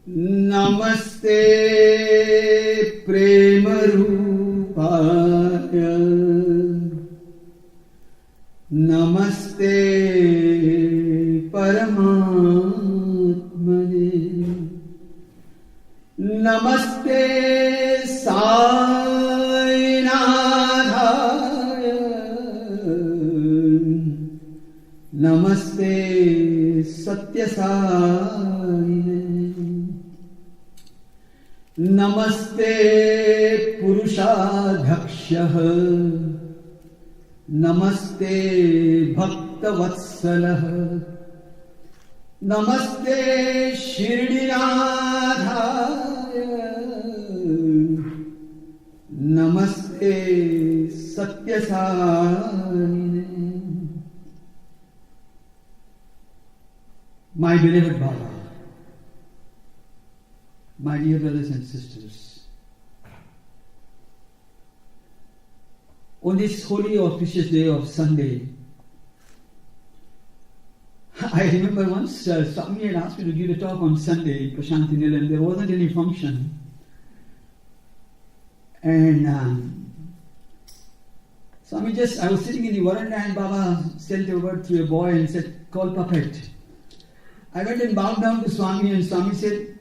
Namaste Prema Rupaya Namaste Paramatmane Namaste Sai Namaste Satyasai Namaste Purushadhakshah Namaste Bhaktavatssalah Namaste Shirdinadhaya Namaste Satyasai. My beloved Baba, my dear brothers and sisters, on this holy auspicious day of Sunday, I remember once Swami had asked me to give a talk on Sunday in Prashanti Nilayam. There wasn't any function. And Swami I was sitting in the veranda and Baba sent a word through a boy and said, "Call puppet." I went and bowed down to Swami and Swami said,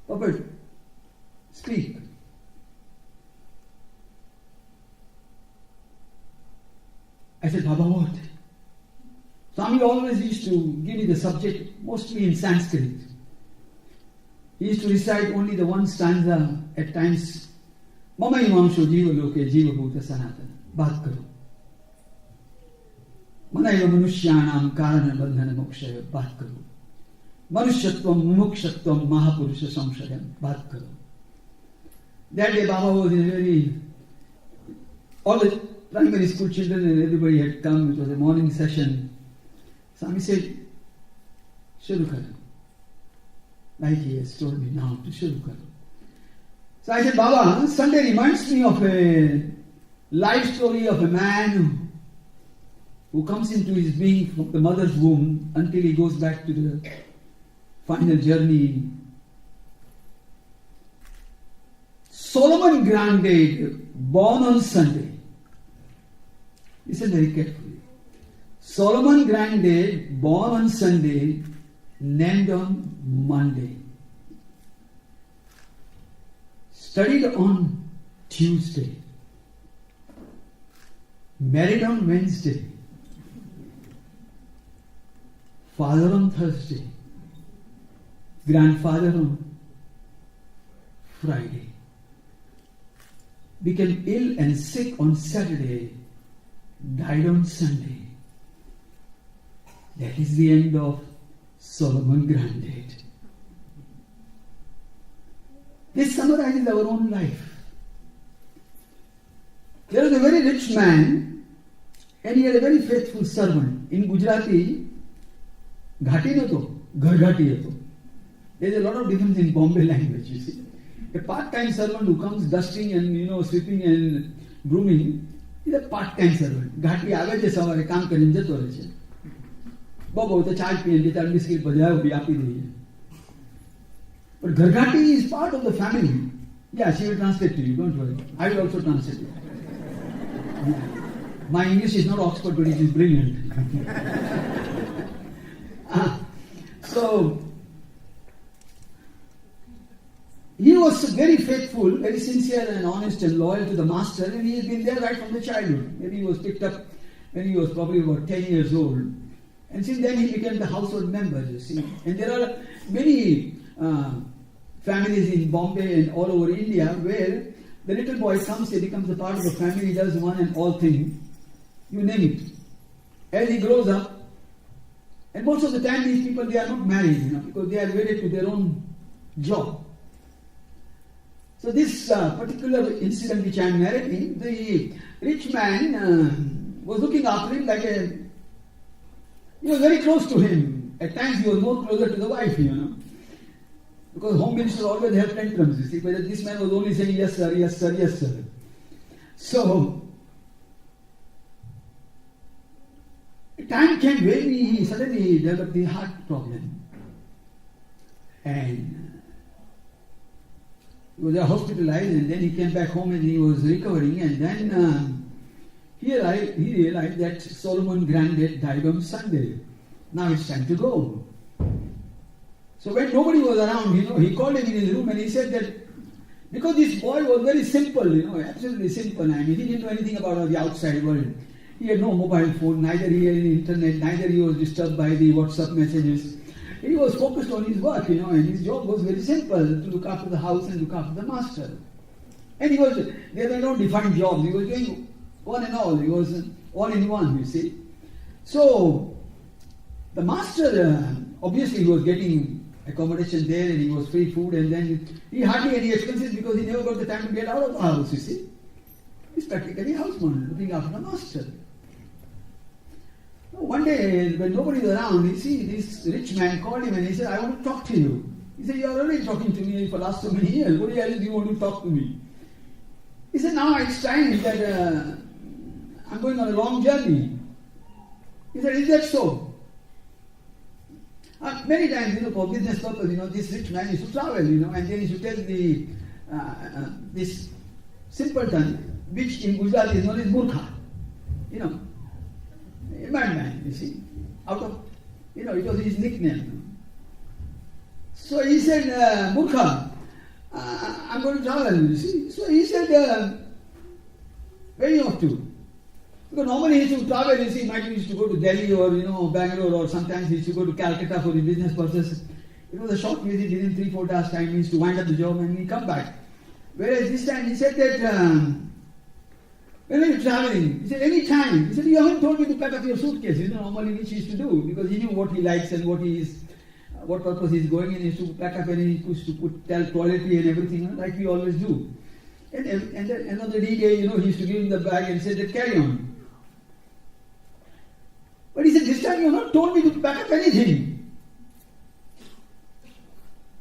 "Puppet, speak." I said, "Baba, what?" Swami always used to give me the subject mostly in Sanskrit. He used to recite only the one stanza at times. Mama imamsho jiva loke jiva bhuta sanatana. Baat karo. Manaiva manushyanam karana bandhana mokshaya. Baat karo. Manushyatvam mumukshatvam mahapurusha samshayam. Baat karo. That day Baba was in a very... all the primary school children and everybody had come. It was a morning session. Swami said, "Shuru karo." Like he has told me now to shuru karo. So I said, "Baba, Sunday reminds me of a life story of a man who comes into his being from the mother's womb until he goes back to the final journey." Solomon Grandade, born on Sunday. Listen very carefully. Solomon Grandade, born on Sunday, named on Monday. Studied on Tuesday. Married on Wednesday. Father on Thursday. Grandfather on Friday. Became ill and sick on Saturday. Died on Sunday. That is the end of Solomon Grandade. This summarizes our own life. There was a very rich man and he had a very faithful servant. In Gujarati, Ghati nato, Ghar Ghati nato. There is a lot of difference in Bombay language, you see. A part-time servant who comes dusting and sweeping and grooming is a part-time servant. Ghati આવે છે સવારે કામ કરીને જતો રહે છે. બહુ તો ચાય પીએ ચાર બિસ્કિટ બધા આપી દઈએ. But Gargati is part of the family. Yeah, she will translate to you, don't worry. I will also translate to you. Yeah. My English is not Oxford, but it is brilliant. So, he was very faithful, very sincere and honest and loyal to the master, and he has been there right from the childhood. Maybe he was picked up when he was probably about 10 years old. And since then he became the household member, you see. And there are many families in Bombay and all over India where the little boy comes, he becomes a part of the family, he does one and all thing. You name it. As he grows up, and most of the time these people, they are not married, because they are wedded to their own job. So this particular incident which I am narrating, the rich man was looking after him like he was very close to him. At times he was more closer to the wife, Because home minister always have tantrums, you see, but this man was only saying, "Yes sir, yes sir, yes sir." So, a time came when he suddenly developed the heart problem. And he was hospitalized, and then he came back home and he was recovering, and then he realized that Solomon Granddad died on Sunday. Now it's time to go. So when nobody was around, he called him in his room and he said that because this boy was very simple, absolutely simple. I mean, he didn't know anything about the outside world. He had no mobile phone, neither he had any internet, neither he was disturbed by the WhatsApp messages. He was focused on his work, and his job was very simple, to look after the house and look after the master. And there were no defined jobs. He was doing one and all. He was all in one, you see. So, the master, obviously he was getting accommodation there and he was free food, and then he hardly had any expenses because he never got the time to get out of the house, you see. He's practically houseman, looking after the master. One day, when nobody was around, this rich man called him and he said, I want to talk to you. He said, you are already talking to me for the last so many years. What else do you want to talk to me? He said, now it's time that I'm going on a long journey. He said, is that so? Many times, for business purpose, this rich man used to travel, and then he used to tell this simpleton, which in Gujarat is known as Murkha, a madman, you see, out of, it was his nickname. So he said, Murkha, I'm going to travel, you see. So he said, where you off to? Because normally he used to travel, he might used to go to Delhi or, Bangalore, or sometimes he used to go to Calcutta for his business purposes. It was a short visit, within 3-4 days time, he used to wind up the job and he come back. Whereas this time he said that, when are you traveling? He said, any time. He said, you haven't told me to pack up your suitcase, normally which he used to do, because he knew what he likes and what purpose he's going in. He used to pack up and he used to tell quality and everything, like we always do. And then another day, he used to give him the bag and said that carry on. But he said, this time you have not told me to pack up anything.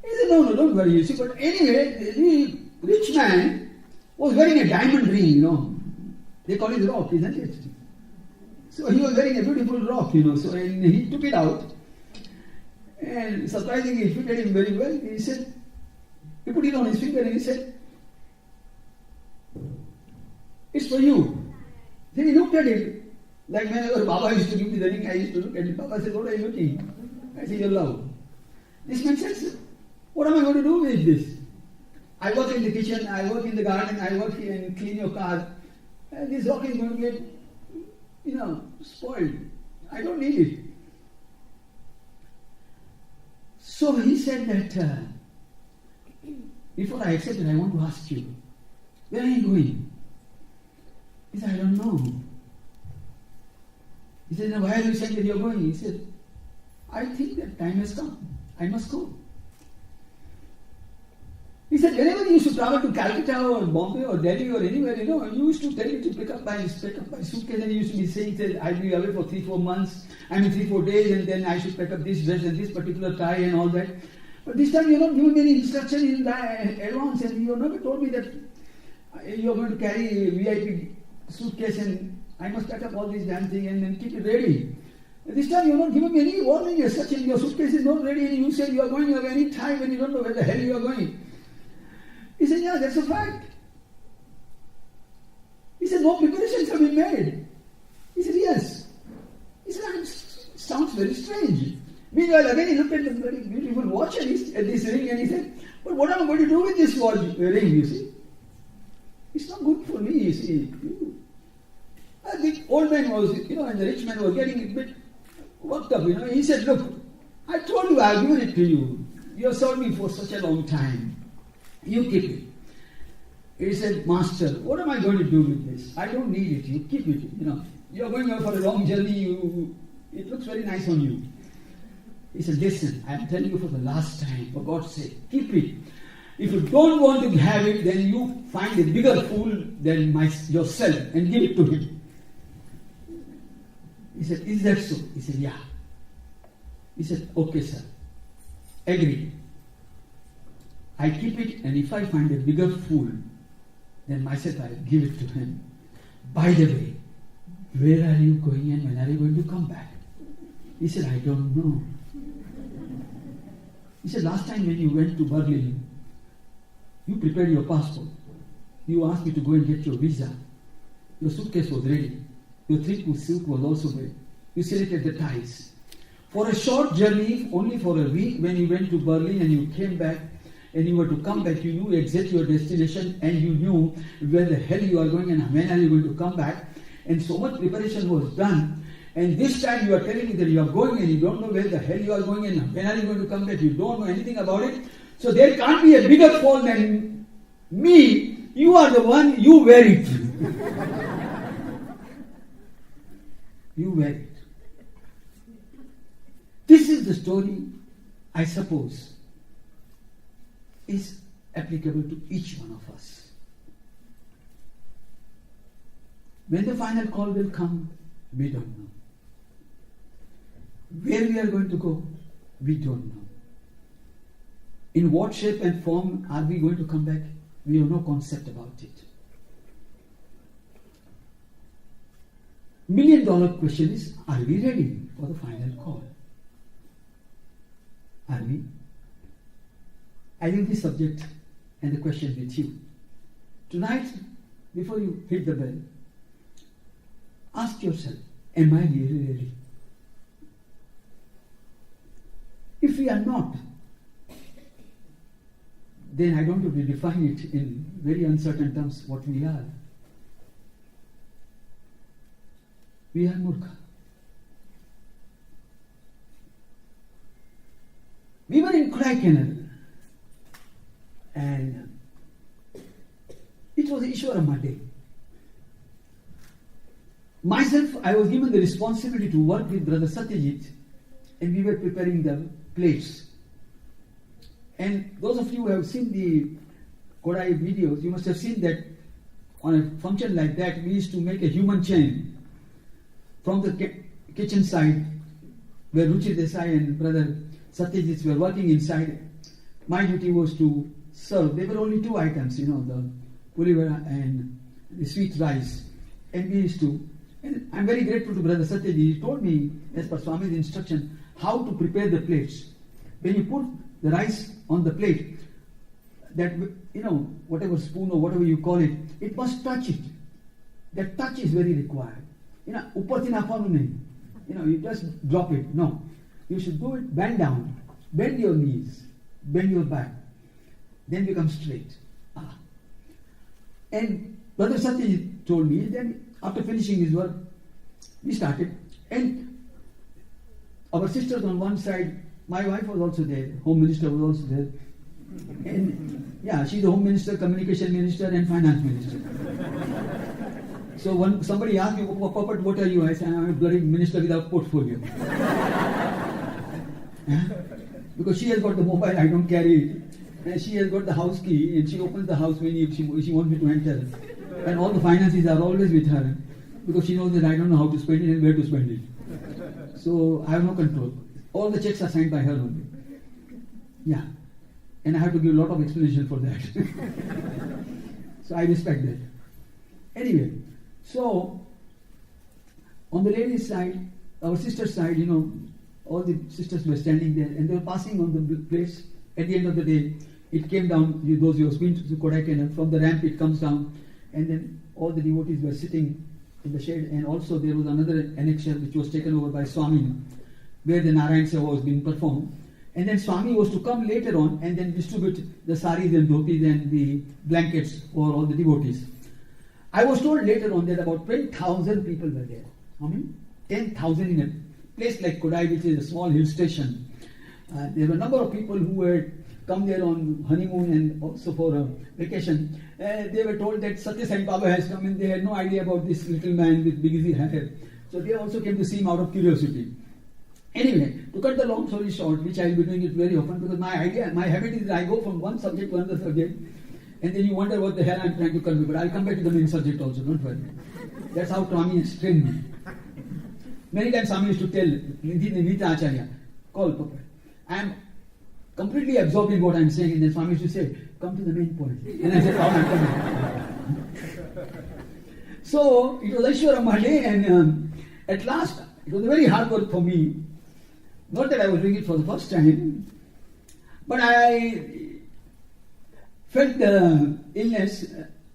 He said, no, don't worry, you see. But anyway, the rich man was wearing a diamond ring, They call it rock, isn't it? So he was wearing a beautiful rock, So and he took it out. And surprisingly, it fitted him very well. He said, he put it on his finger and he said, it's for you. Then he looked at it. Like whenever Baba used to give me the ring, I used to look at it. Baba said, what are you looking? I said, your love. This man said, what am I going to do with this? I work in the kitchen, I work in the garden, I work here and clean your car. And this rock is going to get, spoiled. I don't need it. So he said that, before I accept it, I want to ask you, where are you going? He said, I don't know. He said, now why are you saying that you're going? He said, I think that time has come. I must go. He said, whenever you used to travel to Calcutta or Bombay or Delhi or anywhere, you used to tell me to pick up my suitcase, and you used to be saying that I'll be away for 3-4 months, 3-4 days, and then I should pick up this dress and this particular tie and all that. But this time you're not giving me any instruction in advance, and you have never told me that you're going to carry a VIP suitcase and I must pack up all these damn things and then keep it ready. This time you're not giving me any warning as such, and your suitcase is not ready, and you say you are going away any time and you don't know where the hell you are going. He said, yeah, that's a fact. He said, no preparations have been made. He said, yes. He said, it sounds very strange. Meanwhile, again he looked at the very beautiful watch and at this ring and he said, but what am I going to do with this watch ring, you see? It's not good for me, you see. The old man was, and the rich man was getting a bit worked up, He said, look, I told you I've given it to you. You have served me for such a long time. You keep it. He said, Master, what am I going to do with this? I don't need it. You keep it. You're going out for a long journey. It looks very nice on you. He said, listen, I'm telling you for the last time, for God's sake, keep it. If you don't want to have it, then you find a bigger fool than yourself and give it to him. He said, is that so? He said, yeah. He said, okay, sir. Agreed. I keep it, and if I find a bigger fool than myself, I'll give it to him. By the way, where are you going and when are you going to come back? He said, I don't know. He said, last time when you went to Berlin, you prepared your passport. You asked me to go and get your visa. Your suitcase was ready. Your three-piece suit was also ready. You selected the ties. For a short journey, only for a week, when you went to Berlin and you came back, and you were to come back, you knew exactly your destination and you knew where the hell you are going and when are you going to come back. And so much preparation was done. And this time you are telling me that you are going and you don't know where the hell you are going and when are you going to come back. You don't know anything about it. So there can't be a bigger fault than me. You are the one, you wear it. You wear it. This is the story, I suppose, is applicable to each one of us. When the final call will come, we don't know. Where we are going to go, we don't know. In what shape and form are we going to come back, we have no concept about it. $1 million question is, are we ready for the final call? Are we? I leave this subject and the question with you. Tonight, before you hit the bell, ask yourself, am I really ready? If we are not, then I don't have to define it in very uncertain terms what we are. We are murkha. We were in Kodaikanal and it was Ishwaramma Day. Myself, I was given the responsibility to work with Brother Satyajit and we were preparing the plates. And those of you who have seen the Kodai videos, you must have seen that on a function like that, we used to make a human chain from the kitchen side where Ruchi Desai and Brother Satyajit were working inside. My duty was to serve. There were only two items, the pulivara and the sweet rice. And we used to, and I'm very grateful to Brother Satyajit. He told me, as per Swami's instruction, how to prepare the plates. When you put the rice on the plate, that, whatever spoon or whatever you call it, it must touch it. That touch is very required. You just drop it. No. You should do it, bend down, bend your knees, bend your back, then become straight. And Brother Satyajit told me, then after finishing his work, we started. And our sisters on one side, my wife was also there, Home Minister was also there. And she's the Home Minister, Communication Minister and Finance Minister. So when somebody asked me, Papa, what are you? I said, I'm a bloody minister without portfolio. Because she has got the mobile, I don't carry it. And she has got the house key and she opens the house when she wants me to enter. And all the finances are always with her. Because she knows that I don't know how to spend it and where to spend it. So I have no control. All the checks are signed by her only. Yeah. And I have to give a lot of explanation for that. So I respect that. Anyway, so on the ladies' side, our sister's side, all the sisters were standing there and they were passing on the place. At the end of the day, it came down, those who have been to Kodaikanal, from the ramp it comes down, and then all the devotees were sitting in the shade, and also there was another annexure which was taken over by Swami, where the Narayan Seva was being performed. And then Swami was to come later on and then distribute the saris and dhotis and the blankets for all the devotees. I was told later on that about 10,000 people were there. How many? 10,000 in a place like Kodai, which is a small hill station. There were a number of people who had come there on honeymoon and also for a vacation. They were told that Sai Baba has come and they had no idea about this little man with big easy hair. So they also came to see him out of curiosity. Anyway, to cut the long story short, which I will be doing it very often, because my habit is that I go from one subject to another subject, and then you wonder what the hell I'm trying to convey. But I'll come back to the main subject also, don't worry. That's how Swami has trained me. Many times Swami used to tell Nita Acharya, call Papa. I'm completely absorbed in what I'm saying, and then Swami used to say, come to the main point. And I said, oh, I'm coming. So, it was Ishwaramma Day, and at last, it was very hard work for me. Not that I was doing it for the first time. But I felt the illness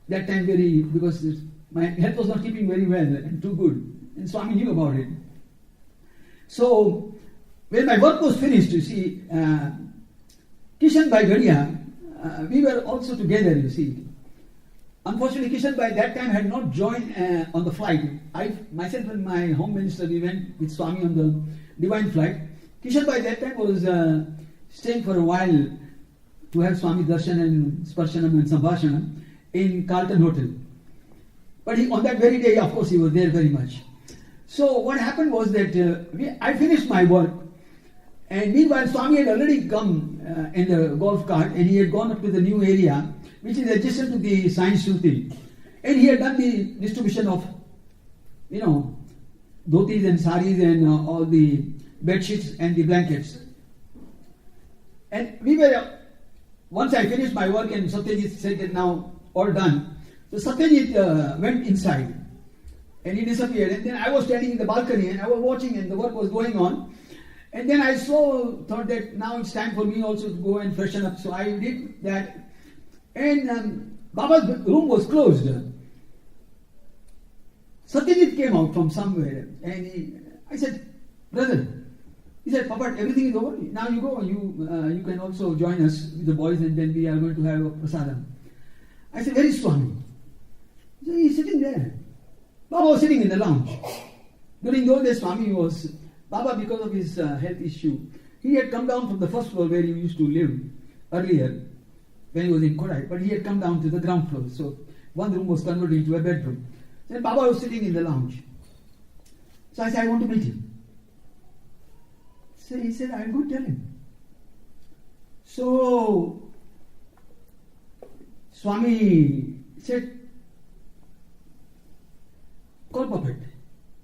that time because my health was not keeping very well and too good. And Swami knew about it. So, when my work was finished, you see, Kishan Bhai Gadia, we were also together, you see. Unfortunately, Kishan Bhai that time had not joined on the flight. Myself and my home minister, we went with Swami on the divine flight. Kishan Bhai that time was staying for a while to have Swami Darshan and Sparshanam and Sambhashanam in Carlton Hotel. But on that very day, of course, he was there very much. So what happened was that I finished my work, and meanwhile Swami had already come in the golf cart, and he had gone up to the new area, which is adjacent to the Science Shruti, and he had done the distribution of, dhotis and saris and all the bed sheets and the blankets. And once I finished my work and Satyajit said that now all done, so Satyajit went inside and he disappeared, and then I was standing in the balcony and I was watching and the work was going on, and then I thought that now it's time for me also to go and freshen up, so I did that. And Baba's room was closed. Satyajit came out from somewhere and I said, brother, he said, Papa, everything is over. Now you go, you can also join us with the boys, and then we are going to have a prasadam. I said, where is Swami? He said, he's sitting there. Baba was sitting in the lounge. During those days, Baba, because of his health issue, he had come down from the first floor where he used to live earlier, when he was in Kodai, but he had come down to the ground floor. So one room was converted into a bedroom. Then Baba was sitting in the lounge. So I said, I want to meet him. So he said, I'll go tell him. So Swami said, call puppet.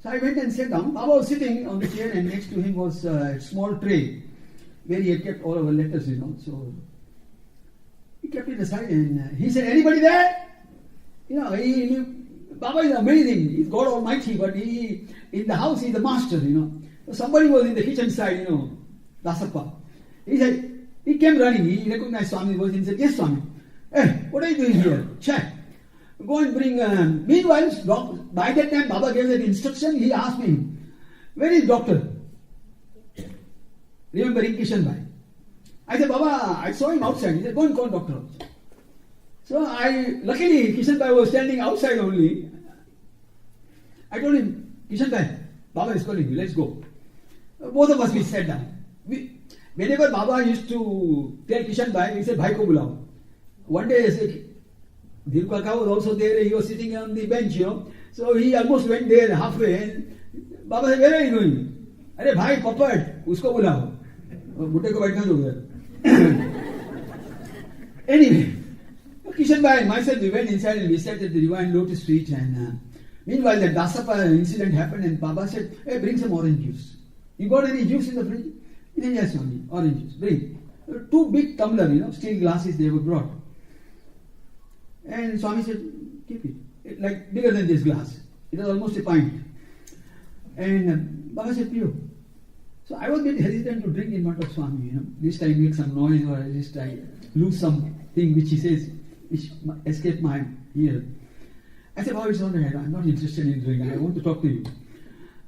So I went and sat down. Baba was sitting on the chair, and next to him was a small tray where he had kept all our letters, So he kept it aside, and he said, anybody there? Baba is amazing. He's God Almighty, but in the house he's the master, So somebody was in the kitchen side, Dasappa. He came running. He recognized Swami's voice and said, yes, Swami. Hey, what are you doing here? Check. Go and bring. Meanwhile, by that time, Baba gave that instruction. He asked me, where is doctor? Remembering Kishan Bhai. I said, Baba, I saw him outside. He said, go and call doctor. So luckily, Kishan Bhai was standing outside only. I told him, Kishan Bhai, Baba is calling you, let's go. Both of us, we sat down. Whenever Baba used to tell Kishan Bhai, he said, Bhai ko bulao. One day, Dhiru Kaka was also there, he was sitting on the bench, So he almost went there halfway, and Baba said, where are you going? Arey Bhai, Papat, usko bulao. Bute ko baithna do there. Anyway, Kishan Bhai and myself, we went inside and we sat at the Divine Lotus Street, and meanwhile the Dasapa incident happened, and Baba said, hey, bring some orange juice. You got any juice in the fridge? He said, yes, Swami, orange juice, bring. Two big tumbler, steel glasses they were brought. And Swami said, keep it. Like bigger than this glass. It was almost a pint. And Baba said, Pio. So I was a bit hesitant to drink in front of Swami, Least I make some noise, or at least I lose something which he says, which escaped my ear. I said, Baba, it's all right. I'm not interested in drinking. I want to talk to you.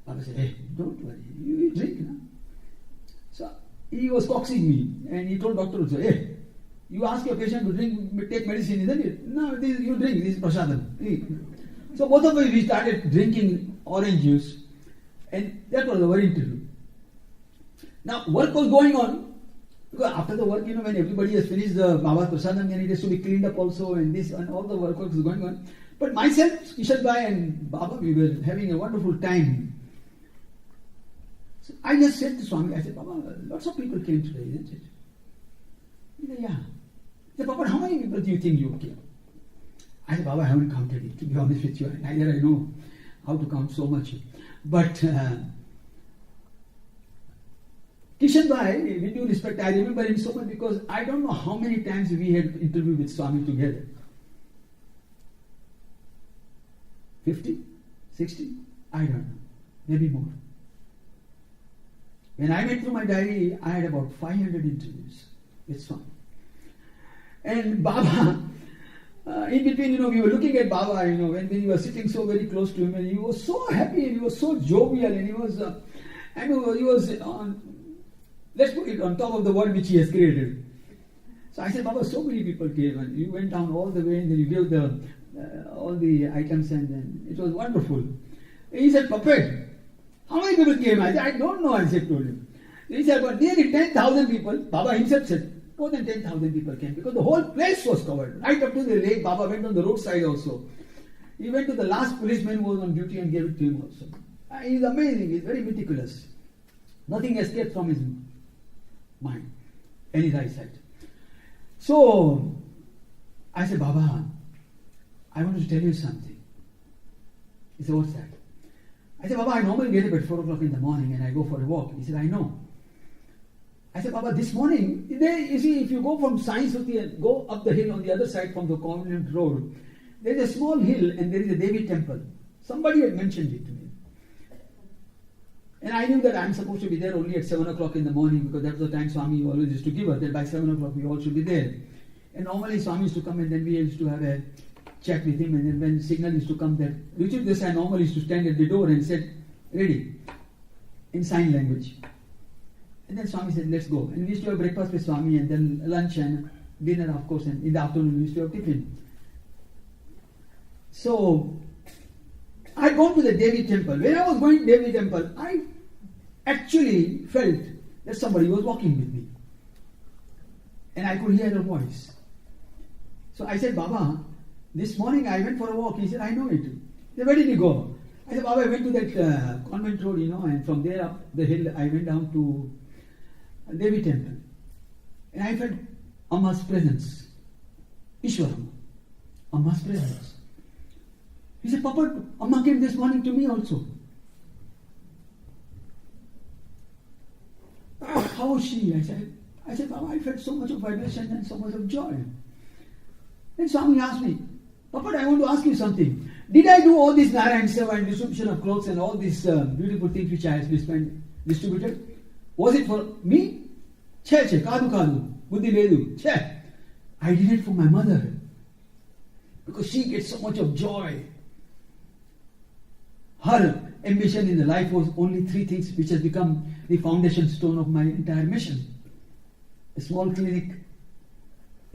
Baba said, hey, don't worry. You drink. So he was coaxing me. And he told doctor also, hey, you ask your patient to drink, take medicine, isn't it? No, you drink. This is prasadam. So both of us, we started drinking orange juice. And that was our interview. Now, work was going on. Because after the work, when everybody has finished the Baba's prasadam, then it has to be cleaned up also, and this and all the work was going on. But myself, Kishan Bhai and Baba, we were having a wonderful time. So I just said to Swami, I said, Baba, lots of people came today, isn't it? He said, yeah. I said, Baba, how many people do you think you came? I said, Baba, I haven't counted it, to be honest with you. Neither I know how to count so much. But Kishan Bhai, with due respect, I remember him so much because I don't know how many times we had interviewed with Swami together. 50? 60? I don't know. Maybe more. When I went through my diary, I had about 500 interviews. It's fine. And Baba, in between, we were looking at Baba, when we were sitting so very close to him, and he was so happy, and he was so jovial, and he was on, let's put it on top of the world which he has created. So I said, Baba, so many people came, and you went down all the way, and then you gave all the items, and then it was wonderful. And he said, Puppet, how many people came? I said, I don't know, I said, told him. He said, but nearly 10,000 people. Baba himself said, more than 10,000 people came, because the whole place was covered. Right up to the lake, Baba went on the roadside also. He went to the last policeman who was on duty and gave it to him also. He's amazing, he's very meticulous. Nothing escaped from his mind and his eyesight. So, I said, Baba, I want to tell you something. He said, what's that? I said, Baba, I normally get up at 4 o'clock in the morning and I go for a walk. He said, I know. I said, Baba, this morning, you see, if you go from Science City and go up the hill on the other side from the Convent Road, there is a small hill and there is a Devi temple. Somebody had mentioned it to me. And I knew that I'm supposed to be there only at 7 o'clock in the morning, because that's the time Swami always used to give us, that by 7 o'clock we all should be there. And normally Swami used to come and then we used to have a chat with him, and then when signal used to come that Richard Desai normally used to stand at the door and said, ready, in sign language. And then Swami said, let's go. And we used to have breakfast with Swami, and then lunch and dinner, of course, and in the afternoon we used to have tiffin. So, I had gone to the Devi temple. When I was going to Devi temple, I actually felt that somebody was walking with me. And I could hear her voice. So I said, Baba, this morning I went for a walk. He said, I know it. He said, where did you go? I said, Baba, I went to that convent road, and from there up the hill I went down to Devi temple. And I felt Amma's presence. Ishwaram. Amma's presence. He said, Papa, Amma came this morning to me also. How was she? I said, Baba, I felt so much of vibration and so much of joy. Then Swami asked me, Papa, I want to ask you something. Did I do all this Narayan Seva and distribution of clothes and all these beautiful things which I have distributed? Was it for me? Che, kadu, buddhi ledu. Che. I did it for my mother. Because she gets so much of joy. Her ambition in the life was only 3 things which has become the foundation stone of my entire mission. A small clinic,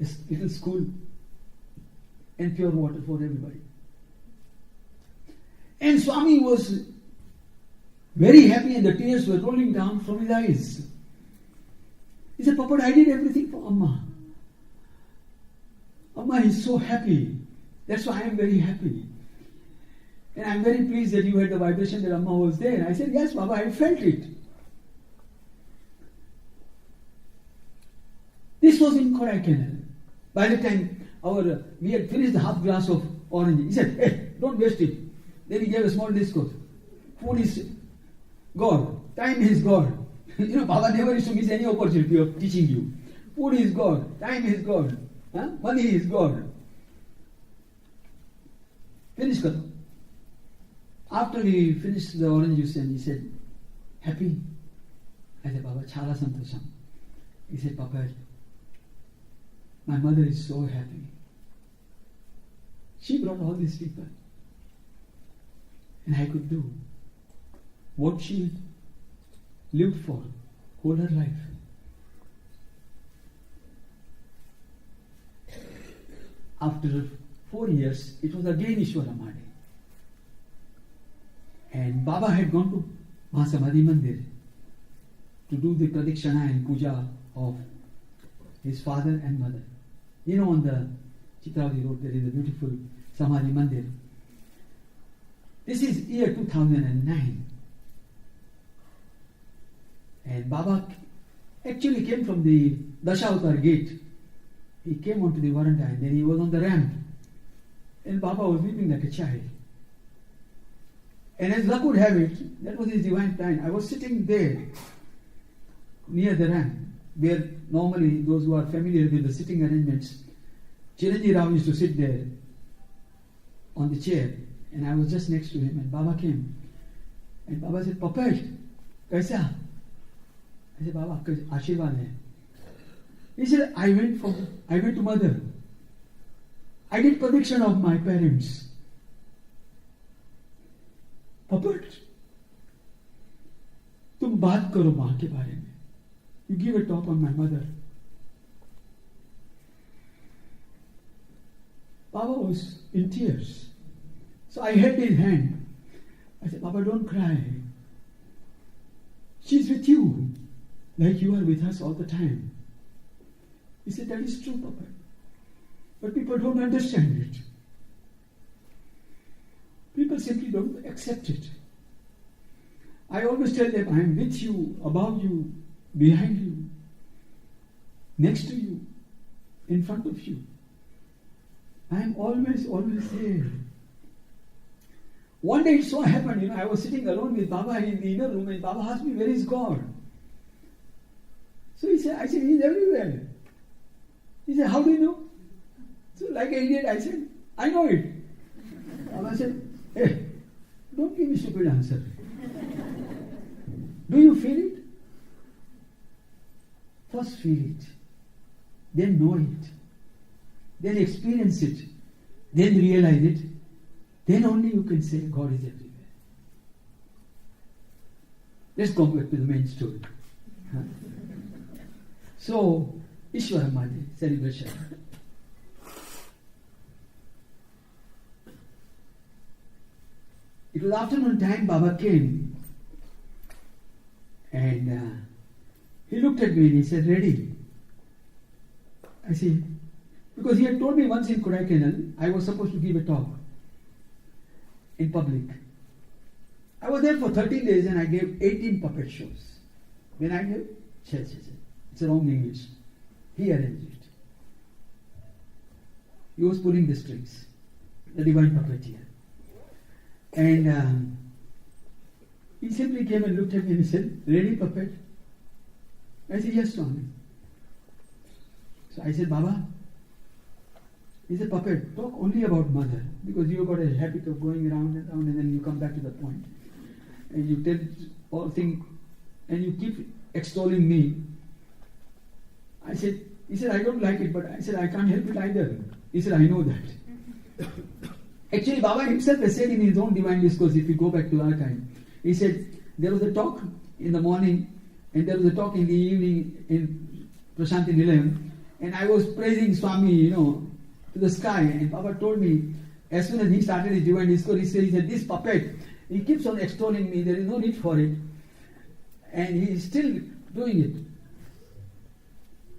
a little school, and pure water for everybody. And Swami was very happy, and the tears were rolling down from his eyes. He said, Papa, I did everything for Amma. Amma is so happy. That's why I am very happy. And I am very pleased that you had the vibration that Amma was there. I said, yes, Baba, I felt it. This was in Kodaikanal. By the time we had finished the half glass of orange, he said, hey, don't waste it. Then he gave a small discourse. Food is God. Time is God. Baba never used to miss any opportunity of teaching you. Food is God. Time is God. Money is God. Finish karo. After he finished the orange juice, and he said, happy? I said, Baba, chala santosham. He said, Papa, my mother is so happy. She brought all these people. And I could do what she lived for all her life. After 4 years, it was again Ishwaramadi. And Baba had gone to Mahasamadhi Mandir to do the Pradikshana and Puja of his father and mother. On the Chitravati Road, there is a beautiful Samadhi Mandir. This is year 2009. And Baba actually came from the Dashavatar gate. He came onto the veranda, and then he was on the ramp. And Baba was weeping like a child. And as luck would have it, that was his divine plan. I was sitting there near the ramp, where normally those who are familiar with the sitting arrangements, Chiranjeev Rao used to sit there on the chair, and I was just next to him, and Baba came. And Baba said, Papa, kaisa? I said, Baba, aapka Ashirwad hai. He said, I went to mother. I did prediction of my parents. Puppet, तुम बात करो माँ के बारे में. You give a talk on my mother. Baba was in tears. So I held his hand. I said, Baba, don't cry. She's with you, like you are with us all the time. He said, that is true, Papa. But people don't understand it. People simply don't accept it. I always tell them, I am with you, above you, behind you, next to you, in front of you. I am always there. One day it so happened, I was sitting alone with Baba in the inner room, and Baba asked me, where is God? So I said, he's everywhere. He said, how do you know? So like an idiot, I said, I know it. Baba said, hey, don't give me stupid answer. Do you feel it? First feel it, then know it, then experience it, then realize it, then only you can say God is everywhere. Let's go back to the main story. So, Ishwara Madi celebration. It was afternoon time, Baba came and he looked at me and he said, ready? I said, because he had told me once in Kodaikanal, I was supposed to give a talk in public. I was there for 13 days and I gave 18 puppet shows. When I gave, it's a wrong English. He arranged it. He was pulling the strings, the divine puppeteer. And he simply came and looked at me and he said, ready, puppet? I said, yes, Swami. So I said, Baba, he said, puppet, talk only about mother, because you've got a habit of going around and then you come back to the point. And you tell all things, and you keep extolling me. He said, I don't like it, but I said, I can't help it either. He said, I know that. Actually, Baba himself has said in his own divine discourse, if you go back to our time, he said, there was a talk in the morning, and there was a talk in the evening in Prashanti Nilayam, and I was praising Swami, to the sky, and Baba told me, as soon as he started his divine discourse, he said, this puppet, he keeps on extolling me, there is no need for it, and he is still doing it.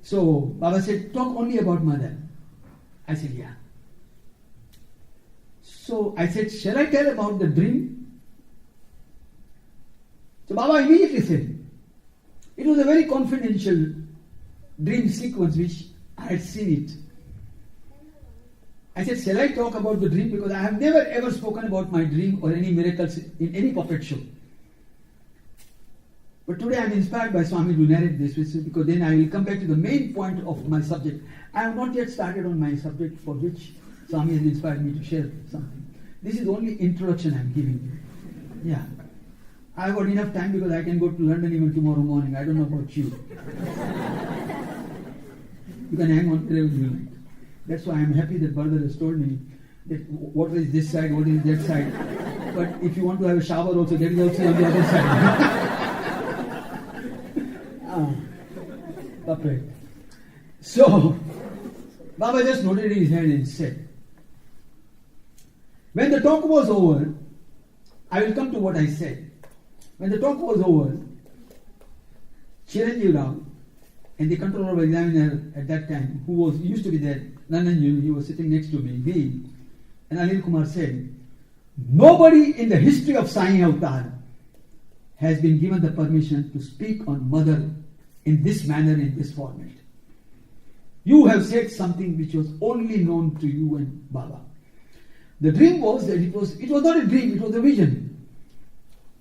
So, Baba said, talk only about mother. I said, yeah. So, I said, shall I tell about the dream? So, Baba immediately said, it was a very confidential dream sequence which I had seen it. I said, shall I talk about the dream? Because I have never ever spoken about my dream or any miracles in any puppet show. But today I am inspired by Swami to narrate this, because then I will come back to the main point of my subject. I have not yet started on my subject for which Swami has inspired me to share something. This is the only introduction I am giving you. Yeah. I have got enough time because I can go to London even tomorrow morning. I don't know about you. You can hang on wherever you like. That's why I am happy that brother has told me that what is this side, what is that side. But if you want to have a shower also, that is also on the other side. Puppet. So, Baba just nodded his head and said, when the talk was over, I will come to what I said. When the talk was over, Chiranjeev Rao and the controller of examiner at that time, who used to be there, Nananju, he was sitting next to me, he and Anil Kumar said, nobody in the history of Sai Avatar has been given the permission to speak on mother in this manner, in this format. You have said something which was only known to you and Baba. The dream was that it was not a dream, it was a vision.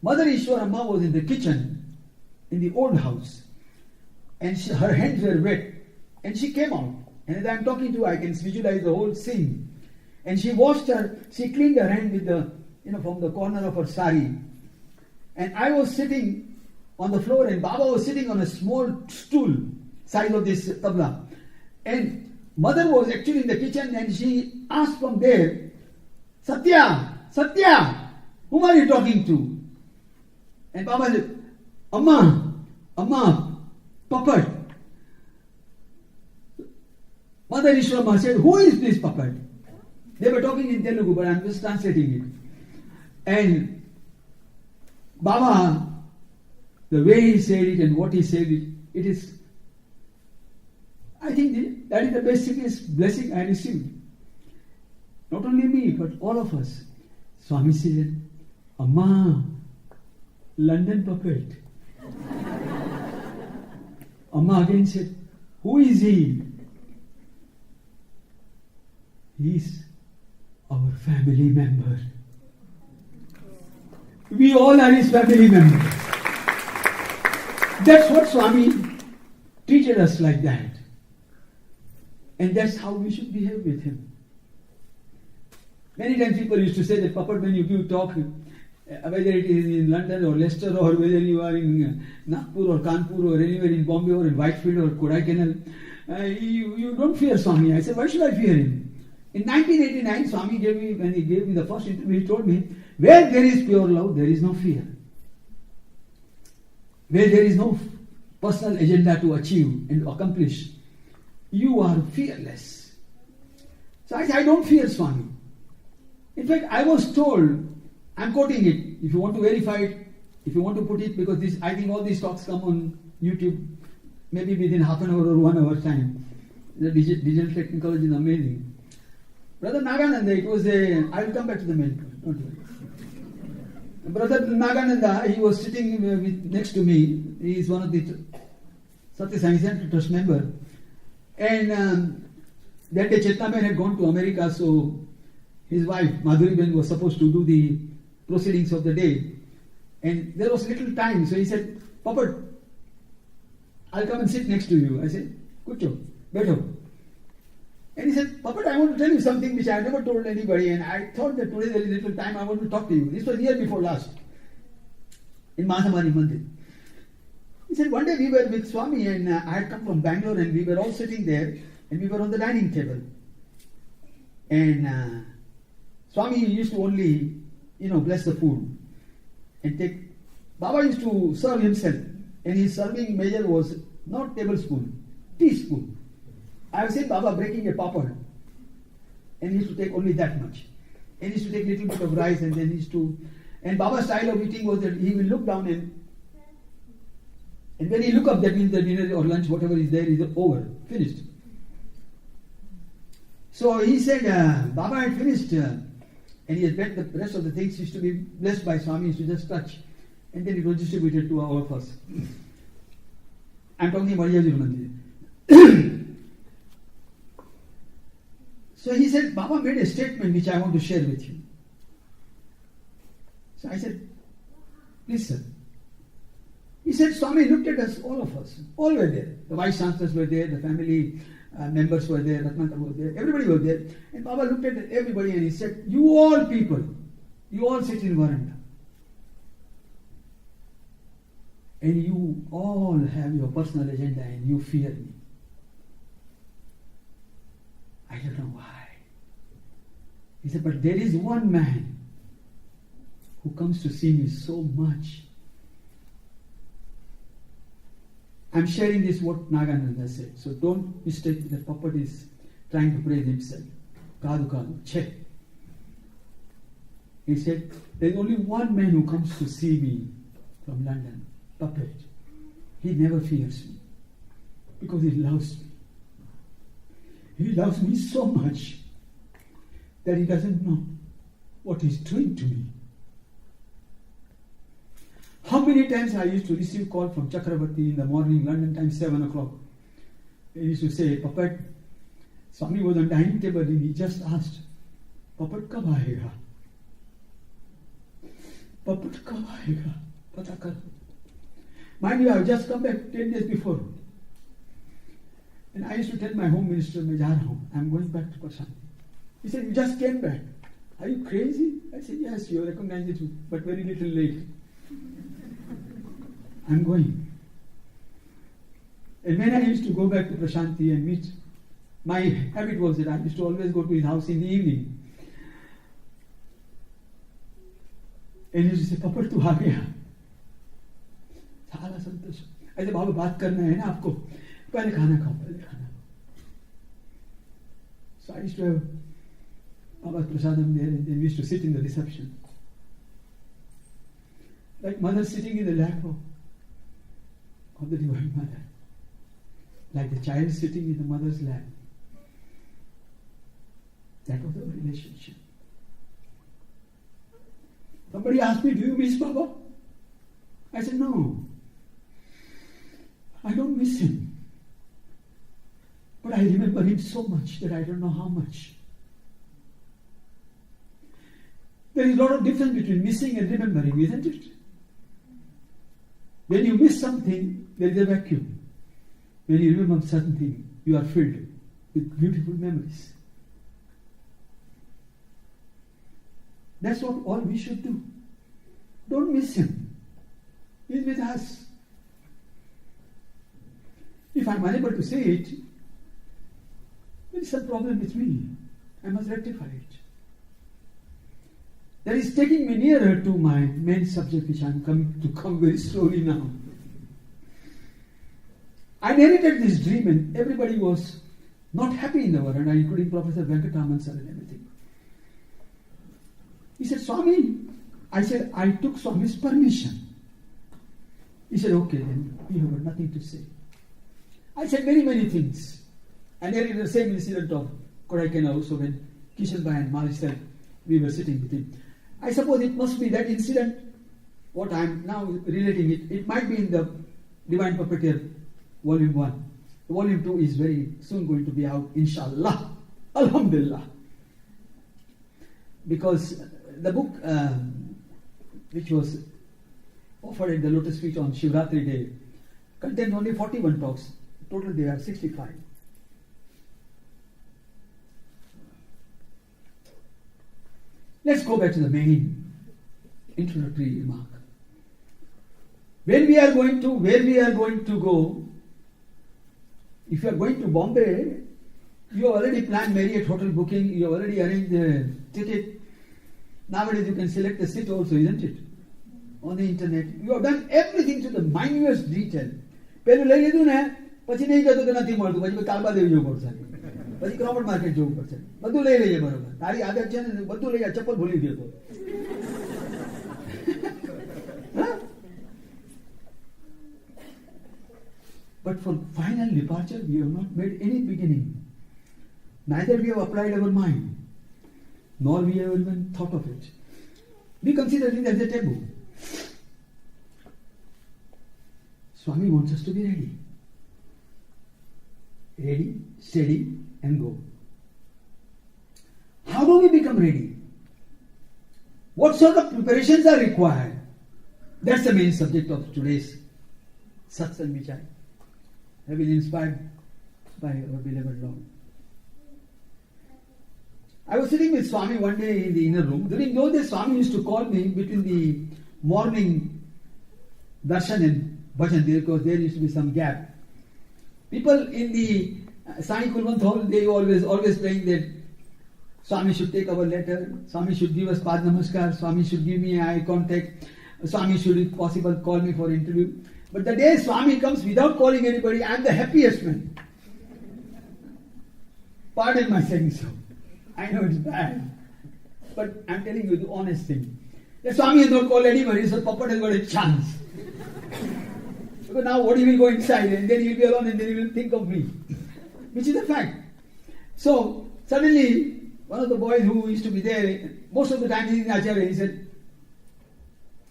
Mother Ishwarama was in the kitchen in the old house, and her hands were wet, and she came out. And as I am talking to you, I can visualize the whole scene. And she she cleaned her hand with from the corner of her sari. And I was sitting on the floor, and Baba was sitting on a small stool, size of this tabla. And mother was actually in the kitchen and she asked from there, Satya, whom are you talking to? And Baba said, Amma, puppet. Mother Ishrama said, who is this puppet? They were talking in Telugu, but I am just translating it. And Baba, the way he said it and what he said it is, I think that is the basic blessing I received. Not only me, but all of us. Swami said, Amma, London puppet. Amma again said, who is he? He is our family member. We all are his family members. That's what Swami treated us like that. And that's how we should behave with him. Many times people used to say that, puppet, when you give talk, whether it is in London or Leicester or whether you are in Nagpur or Kanpur or anywhere in Bombay or in Whitefield or Kodaikanal, you don't fear Swami. I said, why should I fear him? In 1989, Swami when he gave me the first interview, he told me, where there is pure love, there is no fear. Where there is no personal agenda to achieve and accomplish, you are fearless. So I said, I don't fear Swami. In fact, I was told, I'm quoting it, if you want to verify it, if you want to put it, because I think all these talks come on YouTube, maybe within half an hour or 1 hour time. The digital technology is amazing. Brother Nagananda, I will come back to the main point, don't worry. Brother Nagananda, he was sitting next to me. He is one of the Sathsang Center Trust member. And that day Chetnaben had gone to America, so his wife, Madhuri Ben, was supposed to do the proceedings of the day. And there was little time, so he said, Puppet, I'll come and sit next to you. I said, Kucho, better. And he said, Puppet, I want to tell you something which I have never told anybody, and I thought that today there is little time, I want to talk to you. This was year before last, in Mahasamari Mandir. He said, one day we were with Swami, and I had come from Bangalore, and we were all sitting there, and we were on the dining table. And Swami used to only, bless the food, and take. Baba used to serve himself, and his serving measure was not tablespoon, teaspoon. I have seen Baba breaking a papad, and he used to take only that much. And he used to take a little bit of rice, and then he used to. And Baba's style of eating was that he will look down and when he look up, that means the dinner or lunch, whatever is there, is over, finished. So he said, Baba had finished, and he had bet the rest of the things used to be blessed by Swami, used to just touch, and then it was distributed to all of us. I'm talking about Yajumandir. So he said, Baba made a statement which I want to share with you. So I said, please sir. He said, Swami looked at us, all of us, all were there. The vice chancellors were there, the family members were there, Ratnakar was there, everybody was there. And Baba looked at everybody and he said, you all people, you all sit in veranda. And you all have your personal agenda and you fear me. I don't know why. He said, but there is one man who comes to see me so much. I'm sharing this what Nagananda said. So don't mistake that puppet is trying to praise himself. Kadu kadu, check. He said, there's only one man who comes to see me from London, puppet. He never fears me because he loves me. He loves me so much that he doesn't know what he's doing to me. How many times I used to receive call from Chakravarti in the morning, London time, 7 o'clock. He used to say, Puppet, Swami was on dining table and he just asked, Puppet kab aayega? Puppet kab aayega? Pata kar. Mind you, I have just come back 10 days before. And I used to tell my home minister, I'm going back to Prashanti. He said, you just came back. Are you crazy? I said, yes, you recognize it, but very little late. I'm going. And when I used to go back to Prashanti and meet My habit was that I used to always go to his house in the evening. And he used to say, Papa, tu aa gaya. सारा संतोष ऐसे बाबा बात करना है ना आपको पहले खाना खाओ पहले खाना so I used to have Baba's prasadam there and then we used to sit in the reception like mother sitting in the lap of the Divine Mother like the child sitting in the mother's lap. That was our relationship. Somebody asked me, do you miss Baba? I said, no. I don't miss him. But I remember him so much that I don't know how much. There is a lot of difference between missing and remembering, isn't it? When you miss something, there is a vacuum. When you remember something, you are filled with beautiful memories. That's what all we should do. Don't miss him. He's with us. If I'm unable to say it, there is some problem with me. I must rectify it. That is taking me nearer to my main subject, which I'm coming to come very slowly now. I narrated this dream and everybody was not happy in the world, including Professor Venkataraman sir and everything. He said, Swami, I said, I took Swami's permission. He said, okay, then you have got nothing to say. I said very many things. I narrated the same incident of Kodaikanal also when Kishan Bhai and Mali said we were sitting with him. I suppose it must be that incident, what I am now relating it. It might be in the Divine Puppeteer, Volume 1. Volume 2 is very soon going to be out, inshallah. Alhamdulillah. Because the book which was offered at the Lotus Feet on Shivratri Day contained only 41 talks. Total there are 65. Let's go back to the main introductory remark. When we are going to, where we are going to go, if you are going to Bombay, you have already planned Marriott hotel booking, you have already arranged the ticket. Nowadays you can select the seat also, isn't it? On the internet. You have done everything to the minutest detail. પહેલું લઈ લીધું ને પછી નહીં કહેતો કે નથી મળતું પછી કાલબા દેવી જવું પડશે પછી ક્રોફર્ડ માર્કેટ જવું પડશે બધું લઈ લઈએ બરોબર તારી આદત છે ને બધું લઈ ચપ્પલ ભૂલી ગયો તો But for final departure we have not made any beginning. Neither we have applied our mind, nor we have even thought of it. We consider it as a taboo. Swami wants us to be ready. Ready, steady, and go. How do we become ready? What sort of preparations are required? That's the main subject of today's satsang, which I have been inspired by our beloved Lord. I was sitting with Swami one day in the inner room. During those days, Swami used to call me between the morning darshan and bhajan, because there used to be some gap. People in the Sai Kulwant hall, they always playing that Swami should take our letter, Swami should give us Pad Namaskar, Swami should give me eye contact, Swami should, if possible, call me for interview. But the day Swami comes without calling anybody, I am the happiest man. Pardon my saying so. I know it's bad. But I'm telling you the honest thing. The Swami has not called anybody, so Papa has got a chance. Because now what he will go inside and then he will be alone and then he will think of me. Which is a fact. So suddenly one of the boys who used to be there, most of the time he is in Acharya, he said,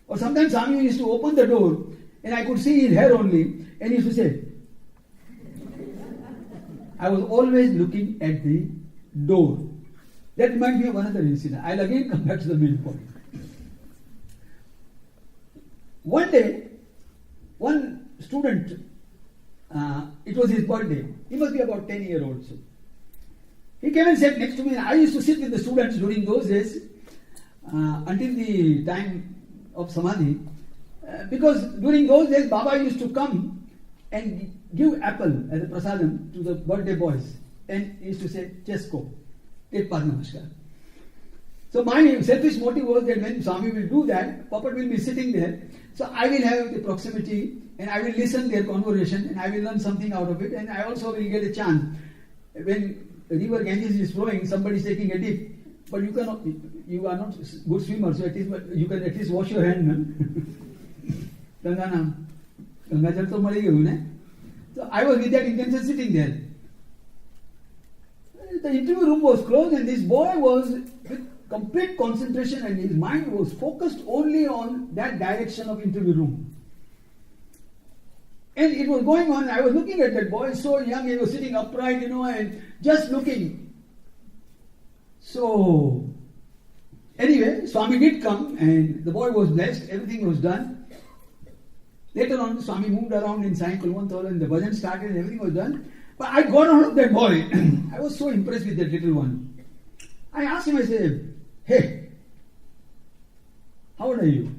or sometimes Swami used to open the door and I could see his hair only and he used to say, I was always looking at the door. That reminds me of another incident. I'll again come back to the main point. One day, one student, it was his birthday. He must be about 10 years old. So he came and sat next to me. And I used to sit with the students during those days until the time of Samadhi. Because during those days, Baba used to come and give apple as a prasadam to the birthday boys. and he used to say, just go, take Padma Namaskar. So my selfish motive was that when Swami will do that, puppet will be sitting there, so I will have the proximity and I will listen their conversation and I will learn something out of it, and I also will get a chance. When the river Ganges is flowing, somebody is taking a dip, but you are not good swimmer, so you can at least wash your hand. Ganga Jal to mali gayu ne. So I was with that intention sitting there. The interview room was closed and this boy was with complete concentration and his mind was focused only on that direction of interview room. And it was going on, I was looking at that boy, so young, he was sitting upright, and just looking. So, anyway, Swami did come and the boy was blessed, everything was done. Later on, Swami moved around in Sai Baba and the bhajan started and everything was done. But I got on of that boy. I was so impressed with that little one. I asked him, I said, hey, how old are you?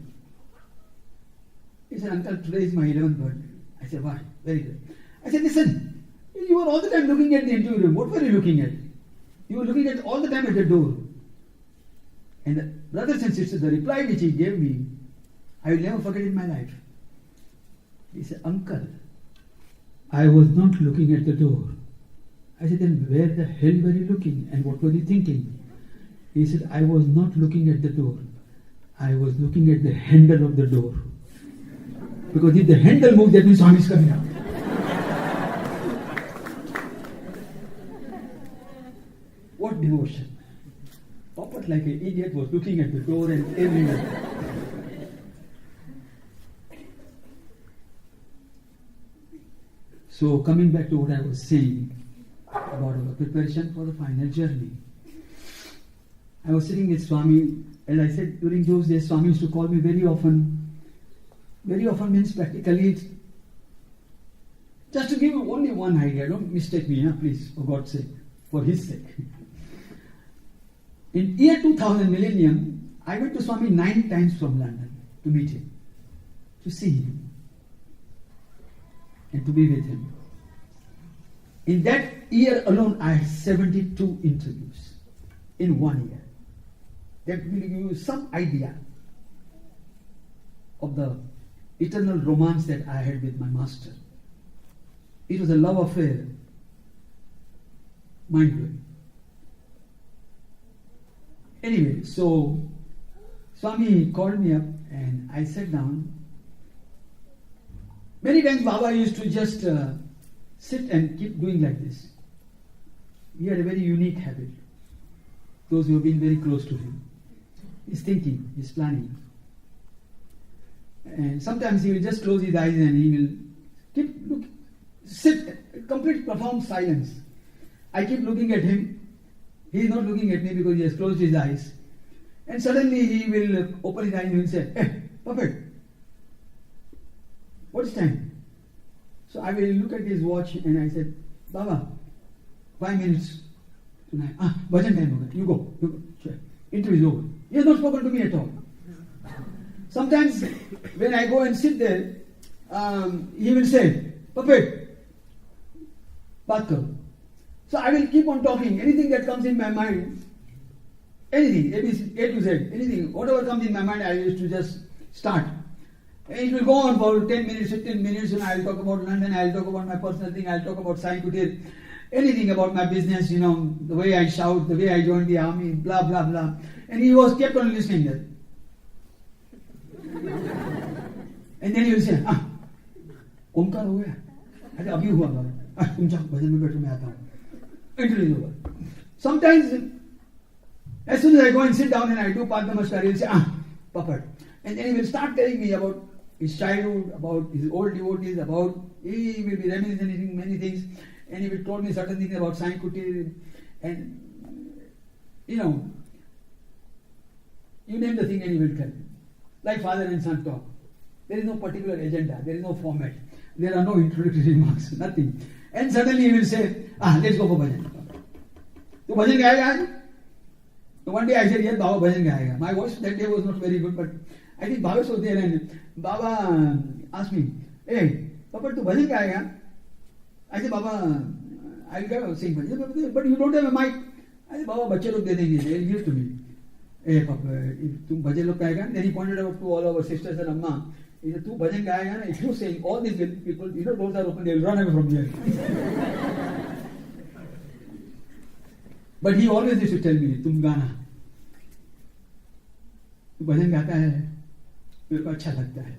He said, Uncle, today is my 11th birthday. I said, why? Very good. I said, listen, you were all the time looking at the interview room. What were you looking at? You were looking at all the time at the door. And the brothers and sisters, the reply which he gave me, I will never forget in my life. He said, Uncle, I was not looking at the door. I said, then where the hell were you looking and what were you thinking? He said, I was not looking at the door. I was looking at the handle of the door. Because if the handle moves, that means Swami is coming out. What devotion. Puppet like an idiot was looking at the door and everywhere. So coming back to what I was saying about our preparation for the final journey. I was sitting with Swami, and I said during those days Swami used to call me very often. Very often means practically, just to give you only one idea, don't mistake me, please, for God's sake, for His sake. In year 2000 millennium, I went to Swami 9 times from London to meet him, to see him, and to be with him. In that year alone, I had 72 interviews in 1 year. That will give you some idea of the eternal romance that I had with my master. It was a love affair, mind-blowing. Anyway, so Swami called me up and I sat down. Many times Baba used to just sit and keep doing like this. He had a very unique habit. Those who have been very close to him. He's thinking, he's planning. And sometimes he will just close his eyes and he will sit, complete profound silence. I keep looking at him. He is not looking at me because he has closed his eyes. And suddenly he will open his eyes and he will say, hey, puppet, what is time? So I will look at his watch and I said, Baba, 5 minutes tonight. Bhajan time hoga. You go. Sure. Interview is over. He has not spoken to me at all. Sometimes when I go and sit there, he will say, puppet, baat karo. So I will keep on talking. Anything that comes in my mind, anything, A to Z, anything, whatever comes in my mind, I used to just start. And it will go on for 10 minutes, 15 minutes, and I will talk about London, I will talk about my personal thing, I will talk about Sai Kutir, anything about my business, the way I shout, the way I joined the army, blah, blah, blah. And he was kept on listening there. And then he will say, omkar ho gaya. I said, abhi hua baba. Tum jao, bhajan mein baitho, main aata hu. Interview is over. Sometimes, as soon as I go and sit down and I do Padma Namaskar, he will say, puppet. And then he will start telling me about his childhood, about his old devotees, about, he will be reminiscing many things. And he will tell me certain things about Sai Kutir. And, you name the thing and he will tell me. Like father and son talk. There is no particular agenda, there is no format, there are no introductory remarks, nothing. And suddenly he will say, let's go for bhajan. So bhajan gayega aaj? So one day I said, yes, Baba bhajan gayega. My voice that day was not very good, but I think Baba was there and Baba asked me, hey, Papa, tu bhajan gayega? I said, Baba, I'll go sing bhajan. But you don't have a mic. I said, Baba, bachche log de denge. They'll give to me. Hey, Papa, if tum bhajan log gaega, then he pointed out to all our sisters and Amma. He said, tu bhajan gaega, if you sing, all these people, doors are open, they'll run away from here. But he always used to tell me, tum gana. Tu bhajan gaata hai, मेरे को अच्छा लगता है.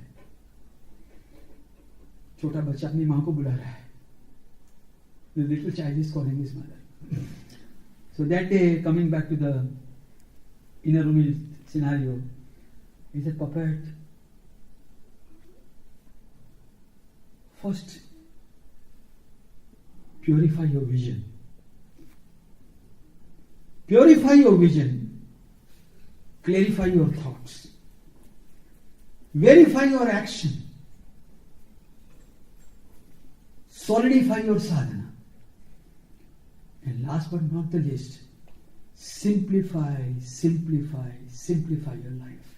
छोटा बच्चा अपनी माँ को बुला रहा है. The little child is calling his mother. So that day, coming back to the inner room scenario, he said, Puppet, first purify your vision. Purify your vision. Clarify your thoughts. Verify your action. Solidify your sadhana. And last but not the least, simplify your life.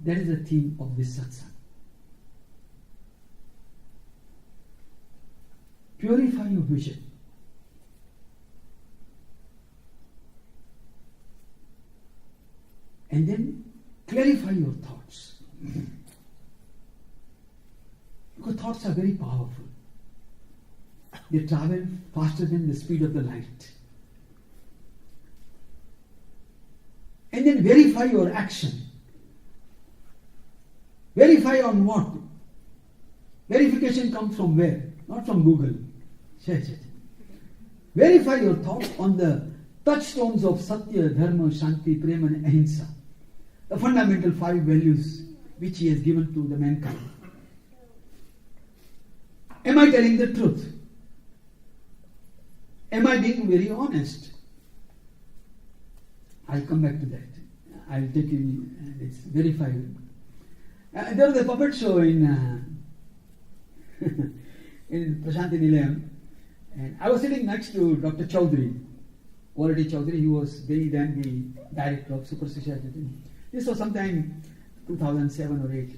That is the theme of this satsang. Purify your vision. And then clarify your thoughts. Because thoughts are very powerful. They travel faster than the speed of the light. And then verify your action. Verify on what? Verification comes from where? Not from Google. Verify your thoughts on the touchstones of Satya, Dharma, Shanti, Prema and Ahimsa. The fundamental 5 values which he has given to the mankind. Am I telling the truth? Am I being very honest? I'll come back to that. I'll take you, it's verified. There was a puppet show in Prashanti Nilayam, and I was sitting next to Dr. Chaudhary, Quality Chaudhary. He was then the director of Super Society. This was sometime 2007 or 8.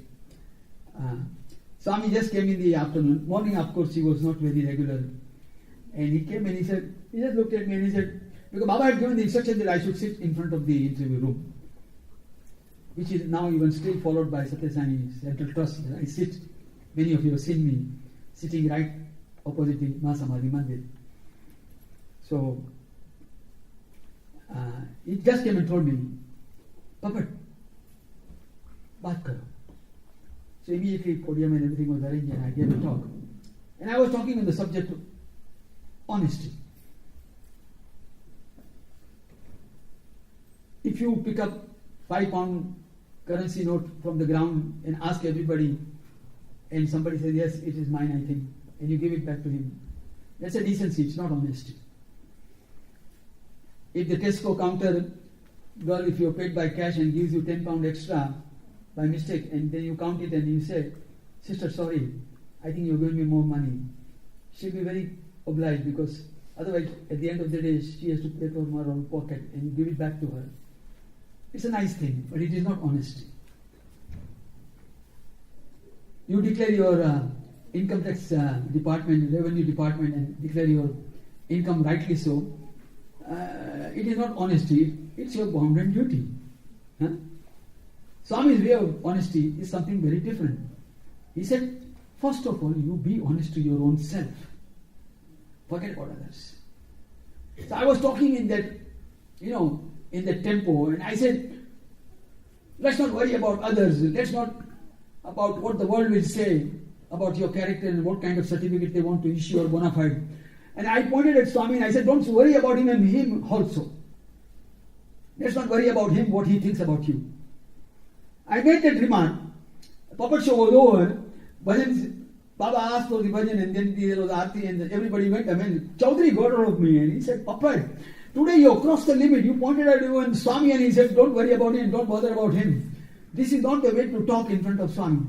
Swami just came in the afternoon. Morning, of course, he was not very regular. And he came and he just looked at me and he said, because Baba had given the instruction that I should sit in front of the interview room, which is now even still followed by Satyasani Central Trust. I sit, many of you have seen me sitting right opposite the Mahasamadhi Mandir. So, he just came and told me, Puppet, baat karo. So immediately podium and everything was arranged and I gave a talk. And I was talking on the subject of honesty. If you pick up £5 currency note from the ground and ask everybody, and somebody says, yes, it is mine, I think, and you give it back to him, that's a decency, it's not honesty. If the Tesco counter girl, if you're paid by cash and gives you £10 extra by mistake, and then you count it and you say, sister, sorry, I think you're giving me more money, she'll be very obliged, because otherwise at the end of the day she has to pay for her own pocket and you give it back to her. It's a nice thing, but it is not honesty. You declare your income tax department, revenue department, and declare your income rightly so. It is not honesty, it's your bounden duty. Huh? Swami's way of honesty is something very different. He said, first of all, you be honest to your own self. Forget about others. So I was talking in that, in that tempo, and I said, let's not worry about others. Let's not about what the world will say about your character and what kind of certificate they want to issue or bona fide. And I pointed at Swami and I said, don't worry about him and him also. Let's not worry about him, what he thinks about you. I made that remark. The puppet show was over. Baba asked for the bhajan and then there was Aarti and everybody went. Chaudhary got out of me and he said, Puppet, today you crossed the limit. You pointed at you and Swami and he said, don't worry about him, don't bother about him. This is not the way to talk in front of Swami.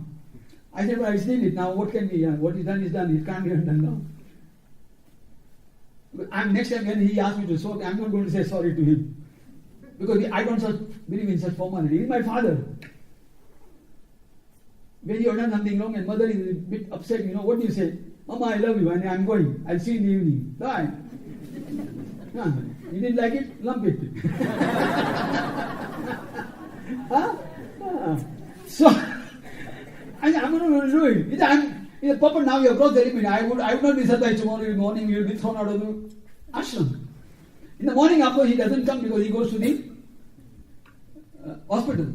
I said, well, I still it now. What can be done? What is done is done. It can't be undone now. Next time when he asks me to soak, I'm not going to say sorry to him. Because I don't believe in such formality. He's my father. When you have done something wrong and mother is a bit upset, what do you say? Mama, I love you, and I'm going. I'll see you in the evening. Bye. You didn't like it? Lump it. So, I'm going to do it. Papa, now you have crossed the limit. I would not be surprised tomorrow morning you will be thrown out of the ashram. In the morning, of course, he doesn't come because he goes to the hospital.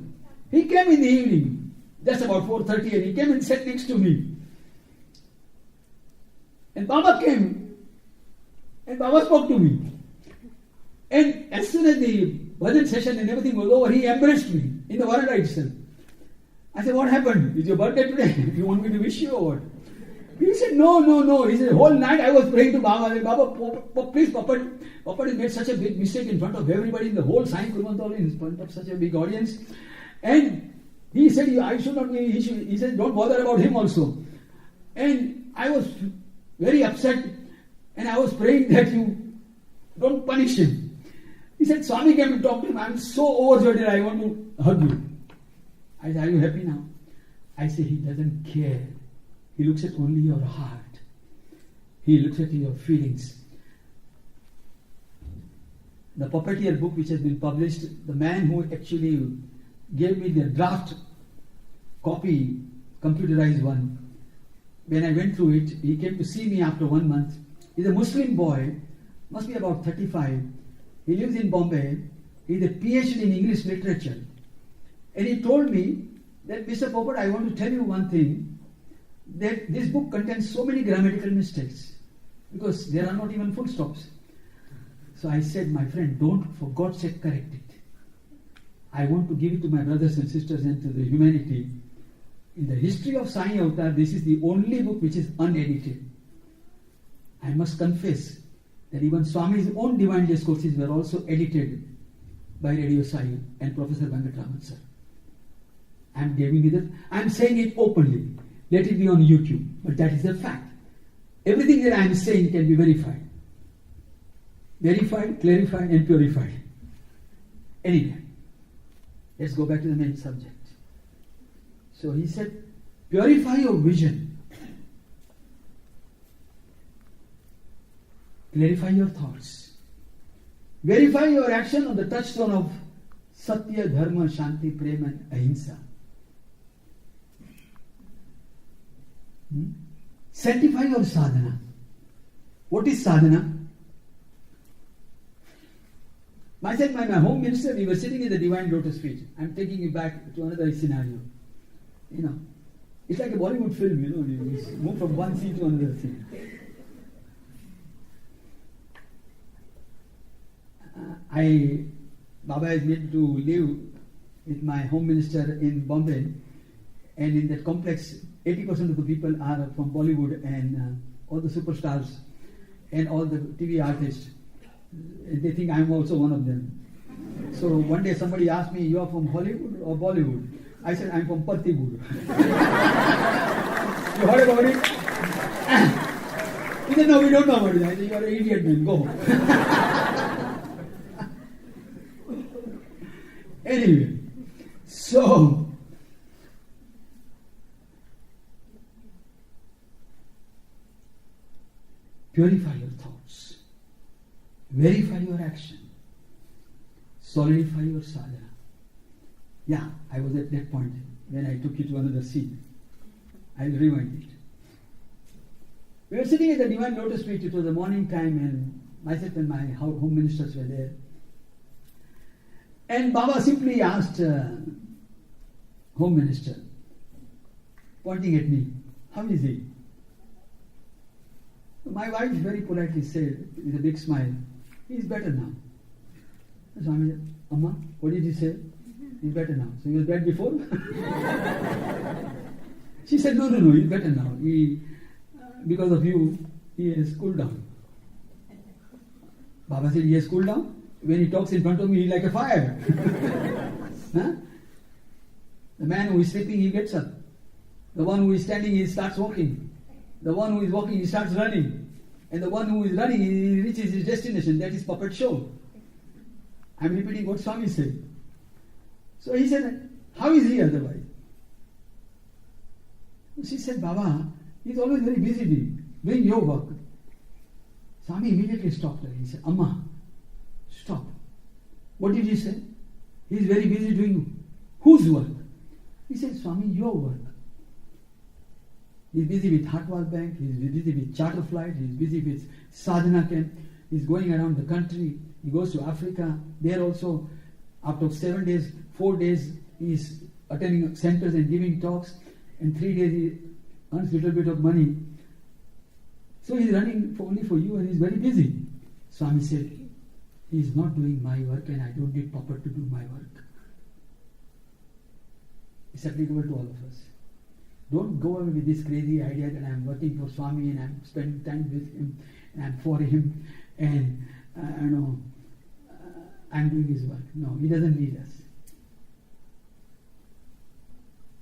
He came in the evening, just about 4:30, and he came and sat next to me. And Baba came, and Baba spoke to me. And as soon as the bhajan session and everything was over, he embraced me in the veranda itself. I said, what happened? Is your birthday today? You want me to wish you or what? He said, no. He said, the whole night I was praying to Baba. I said, Baba, please, Papa has made such a big mistake in front of everybody in the whole Sai Kurmantala, in front of such a big audience. And he said, I should not be, he said, don't bother about him also. And I was very upset, and I was praying that you don't punish him. He said, Swami came to talk to him. I'm so overjoyed, I want to hug you. I said, are you happy now? I said, he doesn't care. He looks at only your heart. He looks at your feelings. The Puppeteer book which has been published, the man who actually gave me the draft copy, computerized one, when I went through it, he came to see me after 1 month. He's a Muslim boy, must be about 35. He lives in Bombay. He's a PhD in English literature. And he told me that, Mr. Popat, I want to tell you one thing, that this book contains so many grammatical mistakes, because there are not even full stops. So I said, my friend, don't for God's sake correct it. I want to give it to my brothers and sisters and to the humanity. In the history of Sai Avatar, this is the only book which is unedited. I must confess that even Swami's own divine discourses were also edited by Radio Sai and Professor Venkatraman sir. I'm giving it. I'm saying it openly. Let it be on YouTube. But that is a fact. Everything that I'm saying can be verified. Verified, clarified, and purified. Anyway, let's go back to the main subject. So he said, purify your vision. Clarify your thoughts. Verify your action on the touchstone of Satya, Dharma, Shanti, Prem, and Ahimsa. Sanctify your sadhana. What is sadhana? Myself and my home minister, we were sitting in the Divine Lotus feet. I'm taking you back to another scenario. It's like a Bollywood film, you move from one scene to another scene. Baba has made to live with my home minister in Bombay, and in that complex, 80% of the people are from Bollywood, and all the superstars and all the TV artists. They think I'm also one of them. So one day somebody asked me, you are from Hollywood or Bollywood? I said, I'm from Partiwood. You heard about it? He said, no, we don't know about it. I said, you're an idiot, man, go home. Anyway, so purify your thoughts, verify your action, solidify your sadhana. Yeah, I was at that point when I took you to another scene. I'll rewind it. We were sitting at the Divine Lotus feet. It was the morning time, and myself and my home ministers were there. And Baba simply asked home minister, pointing at me, how is he? My wife very politely said, with a big smile, he's better now. So Swami said, Amma, what did he say? He's better now. So he was bad before? She said, no, he's better now. Because of you, he has cooled down. Baba said, he has cooled down? When he talks in front of me, he's like a fire. Huh? The man who is sleeping, he gets up. The one who is standing, he starts walking. The one who is walking, he starts running. And the one who is running, he reaches his destination. That is puppet show. I'm repeating what Swami said. So he said, how is he otherwise? She said, Baba, he's always very busy. doing your work. Swami immediately stopped her. He said, Amma, stop. What did he say? He is very busy doing whose work? He said, Swami, your work. He is busy with Heartwell Bank, he is busy with charter flight, he is busy with sadhana camp, he is going around the country, he goes to Africa. There also, after 7 days, 4 days, he is attending centers and giving talks, and 3 days he earns a little bit of money. So he is running only for you and he is very busy. Swami said, he is not doing my work and I don't need puppet to do my work. It's applicable to all of us. Don't go away with this crazy idea that I'm working for Swami and I'm spending time with him and I'm for him and I'm doing his work. No, he doesn't need us.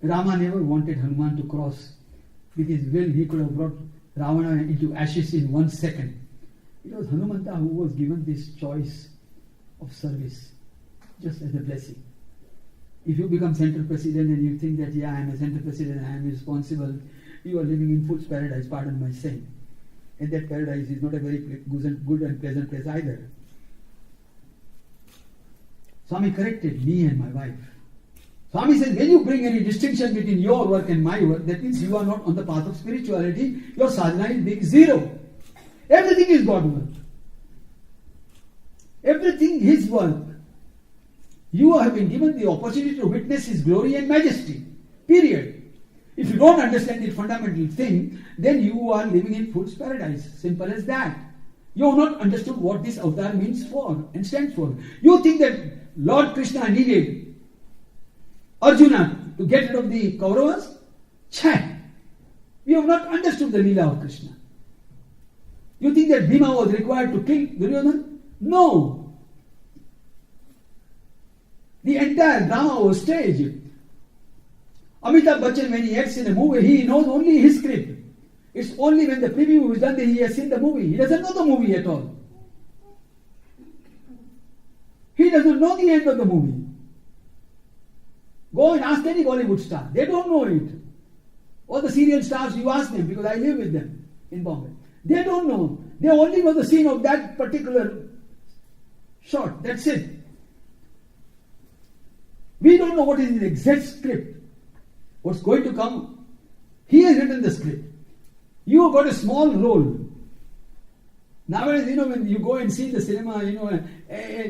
Rama never wanted Hanuman to cross. With his will, he could have brought Ravana into ashes in 1 second. It was Hanumanta who was given this choice of service, just as a blessing. If you become central president and you think that, yeah, I am a central president, I am responsible, you are living in fool's paradise, pardon my saying. And that paradise is not a very good and pleasant place either. Swami corrected me and my wife. Swami says, when you bring any distinction between your work and my work, that means you are not on the path of spirituality. Your sadhana is big zero. Everything is God's work. Everything His work. You have been given the opportunity to witness His glory and majesty. Period. If you don't understand the fundamental thing, then you are living in fool's paradise. Simple as that. You have not understood what this avatar means for and stands for. You think that Lord Krishna needed Arjuna to get rid of the Kauravas? Chai! We have not understood the Leela of Krishna. You think that Bhima was required to kill Duryodhana? No! The entire drama was staged. Amitabh Bachchan, when he acts in a movie, he knows only his script. It's only when the preview is done that he has seen the movie. He doesn't know the movie at all. He doesn't know the end of the movie. Go and ask any Bollywood star. They don't know it. All the serial stars, you ask them, because I live with them in Bombay. They don't know. They only know the scene of that particular shot. That's it. We don't know what is the exact script. What's going to come. He has written the script. You have got a small role. Nowadays, when you go and see the cinema,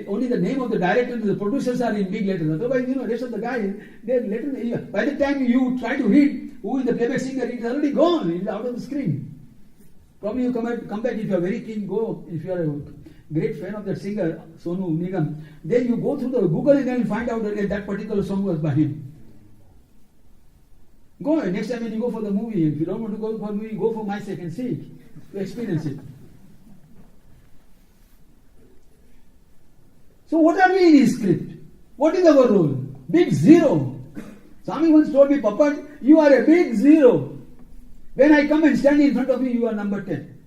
only the name of the director and the producers are in big letters. Otherwise, rest of the guys, they're little. By the time you try to read who is the playback singer, it's already gone. It's out of the screen. Probably you come back if you are very keen, go. If you are a great fan of that singer, Sonu Nigam, then you go through the Google and then find out that particular song was by him. Go next time when you go for the movie. If you don't want to go for the movie, go for my sake and see it. Experience it. So what are we in his script? What is our role? Big zero. Swami once told me, Papa, you are a big zero. When I come and stand in front of you, you are number 10.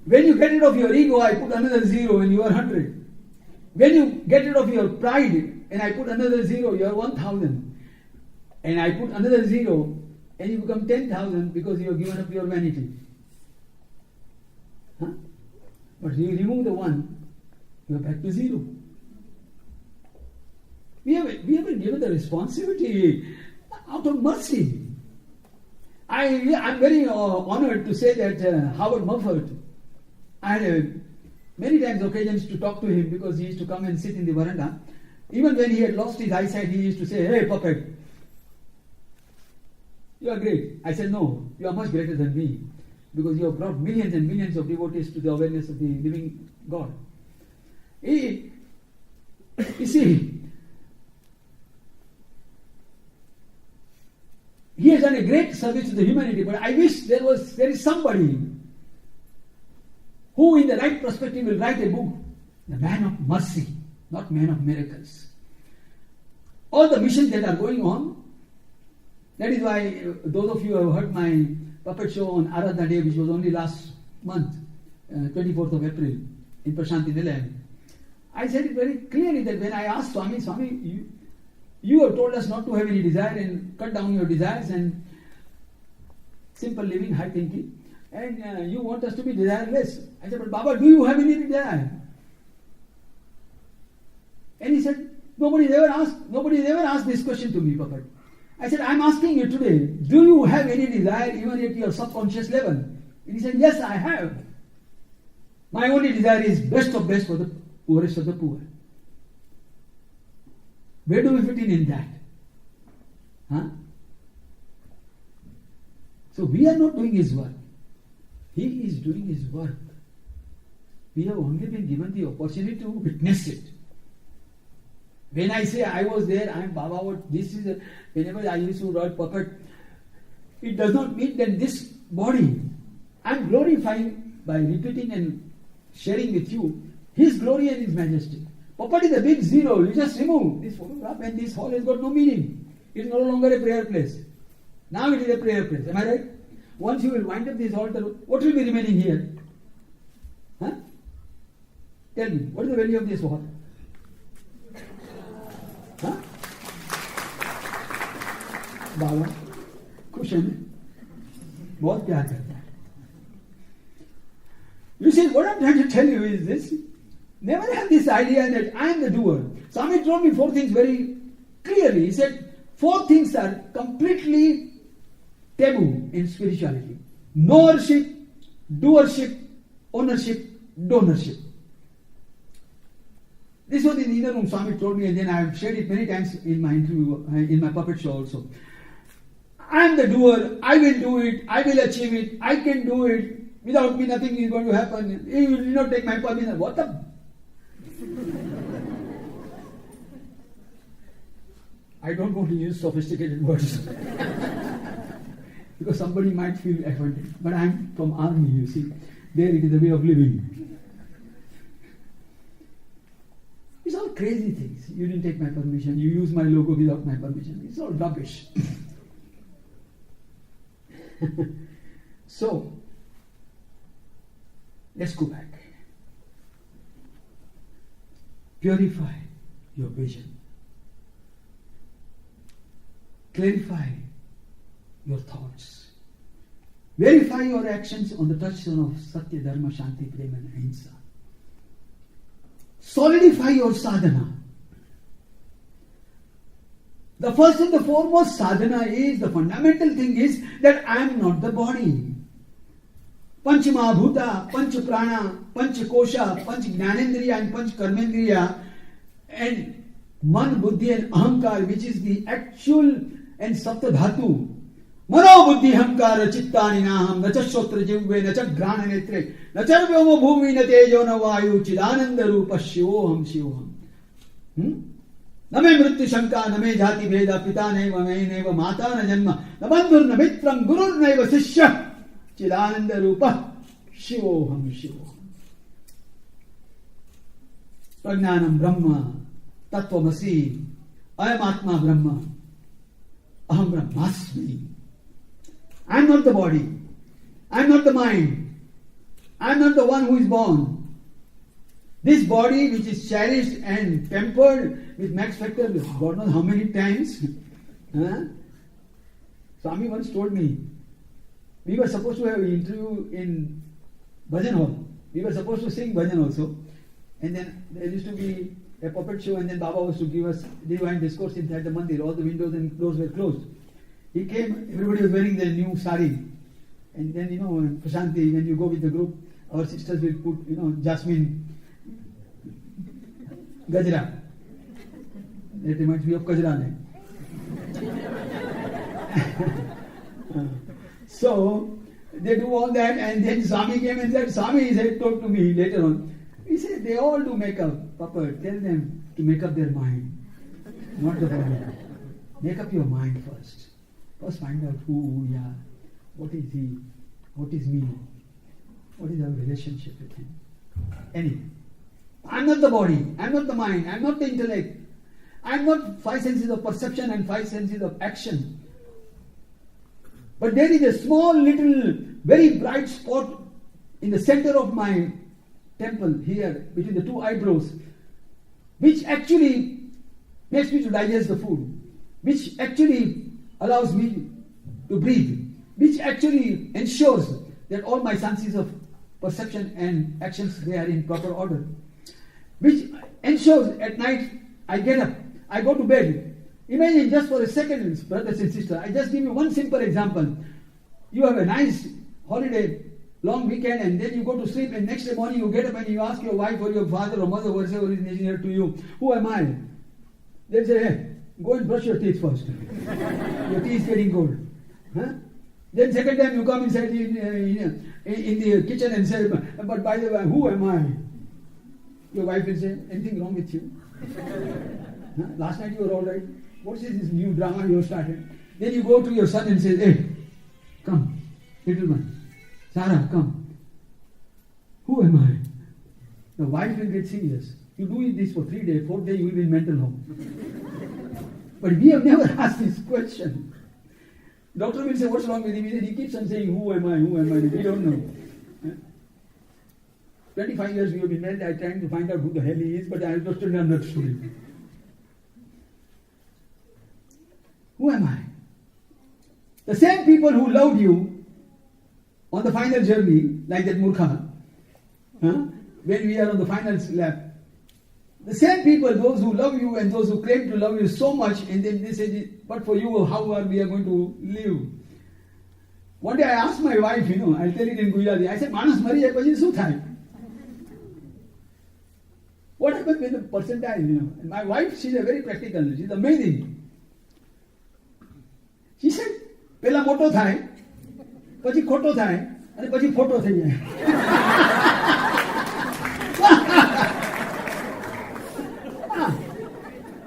When you get rid of your ego, I put another 0 and you are 100. When you get rid of your pride and I put another 0, you are 1,000. And I put another 0 and you become 10,000 because you have given up your vanity. Huh? But you remove the 1, you are back to 0. We have been given the responsibility out of mercy. I'm very honored to say that Howard Mufford, I had many times occasions to talk to him because he used to come and sit in the veranda. Even when he had lost his eyesight, he used to say, "Hey, puppet, you are great." I said, "No, you are much greater than me because you have brought millions and millions of devotees to the awareness of the living God." You see, he has done a great service to the humanity, but I wish there is somebody who in the right perspective will write a book, the man of mercy, not man of miracles. All the missions that are going on, that is why those of you who have heard my puppet show on Aradhana Day, which was only last month, 24th of April, in Prashanti Nilayam, I said it very clearly that when I asked Swami, you have told us not to have any desire and cut down your desires and simple living, high thinking. and you want us to be desireless. I said, but Baba, do you have any desire? And he said, nobody ever asked this question to me, Papa. I said, I'm asking you today, do you have any desire even at your subconscious level? And he said, yes, I have. My only desire is best of best for the poorest of the poor. Where do we fit in that? Huh? So we are not doing his work. He is doing his work. We have only been given the opportunity to witness it. When I say I was there, I am Baba, whenever I used to write puppet, it does not mean that this body, I am glorifying by repeating and sharing with you his glory and his majesty. Puppet is a big zero. You just remove this photograph and this hall has got no meaning. It is no longer a prayer place. Now it is a prayer place. Am I right? Once you will wind up this altar, what will be remaining here? Huh? Tell me, what is the value of this wall? Huh? बाबा खुश है बहुत प्यार करता है. You see, what I'm trying to tell you is this: never have this idea that I am the doer. Swami told me 4 things very clearly. He said 4 things are completely taboo in spirituality: knowership, doership, ownership, donorship. This was in the inner room, Swami told me, and then I have shared it many times in my interview, in my puppet show also. I am the doer, I will do it, I will achieve it, I can do it. Without me, nothing is going to happen. You will not take my permission. What the? I don't want to use sophisticated words. Because somebody might feel offended. But I am from army, you see. There it is a way of living. It's all crazy things. You didn't take my permission. You use my logo without my permission. It's all rubbish. So, let's go back. Purify your vision. Clarify your thoughts. Verify your actions on the touchstone of Satya, Dharma, Shanti, Prema and Ahimsa. Solidify your sadhana. The first and the foremost sadhana is, the fundamental thing is that I am not the body. Panch Mahabhuta, Panch Prana, Panch Kosha, Panch Jnanendriya and Panch Karmendriya, and Man, Buddhi and Ahankar, which is the actual and Sapta Dhatu. Mano Buddhi Ahankara Chittani Naham, Nacha Shotra Jivve, Nacha Grana Netre, Nacha Vyoma Bhumi Natejo Navayu, Chidananda Rupa Shivoham Shivoham. Name Mrityu Shanka, Name Jati Veda, Pita Neva, Neva, Mata Na Janma, Nabandur Namitram, Guru Neva Sishya, Chidananda Rupa Shivoham Shivoham. Pragnanam Brahma, Tattvamasi, Ayam Atma Brahma, Aham Brahmasmi. I am not the body. I am not the mind. I am not the one who is born. This body which is cherished and pampered with max factor, God knows how many times. Swami once told me, we were supposed to have an interview in Bhajan Hall. We were supposed to sing Bhajan also. And then there used to be a puppet show, and then Baba was to give us divine discourse inside the mandir. All the windows and doors were closed. He came, everybody was wearing their new sari. And then, Prashanti, when you go with the group, our sisters will put, Jasmine, Gajra. That reminds me of Kajra. So, they do all that, and then Swami came and said, Swami said, told to me later on, he said, they all do makeup. Papa, tell them to make up their mind, not the body. Make up your mind first. First find out who we are, what is he, what is me, what is our relationship with him. Anyway, I'm not the body, I'm not the mind, I'm not the intellect, I'm not 5 senses of perception and 5 senses of action. But there is a small little, very bright spot in the center of my temple here, between the 2 eyebrows, which actually makes me to digest the food, which actually allows me to breathe, which actually ensures that all my senses of perception and actions, they are in proper order. Which ensures at night I get up, I go to bed. Imagine just for a second, brothers and sisters, I just give you one simple example. You have a nice holiday, long weekend, and then you go to sleep, and next day morning you get up and you ask your wife or your father or mother, whatever is near to you, who am I? They'll say, hey, go and brush your teeth first. Your teeth is getting cold. Huh? Then second time you come inside in the kitchen and say, but by the way, who am I? Your wife will say, anything wrong with you? Huh? Last night you were all right. What is this new drama you have started? Then you go to your son and say, hey, come, little one. Sarah, come. Who am I? The wife will get serious. You do this for 3 days, 4th day you will be in mental home. But we have never asked this question. Doctor will say, what's wrong with him? He keeps on saying, who am I? Who am I? We don't know. 25 years we have been married. I'm trying to find out who the hell he is, but I have not understood him. Who am I? The same people who loved you on the final journey, like that Murkha, when we are on the final lap, the same people, those who love you and those who claim to love you so much, and then they say, but for you, how are we going to live? One day I asked my wife, I'll tell it in Gujarati, I said, Manas mari jai pachi શું થાય? What happens with the percentile, And my wife, she's a very practical, she's amazing. She said, પેલા મોટો થાય, પછી ખોટો થાય, અને પછી ફોટો થઈ જાય.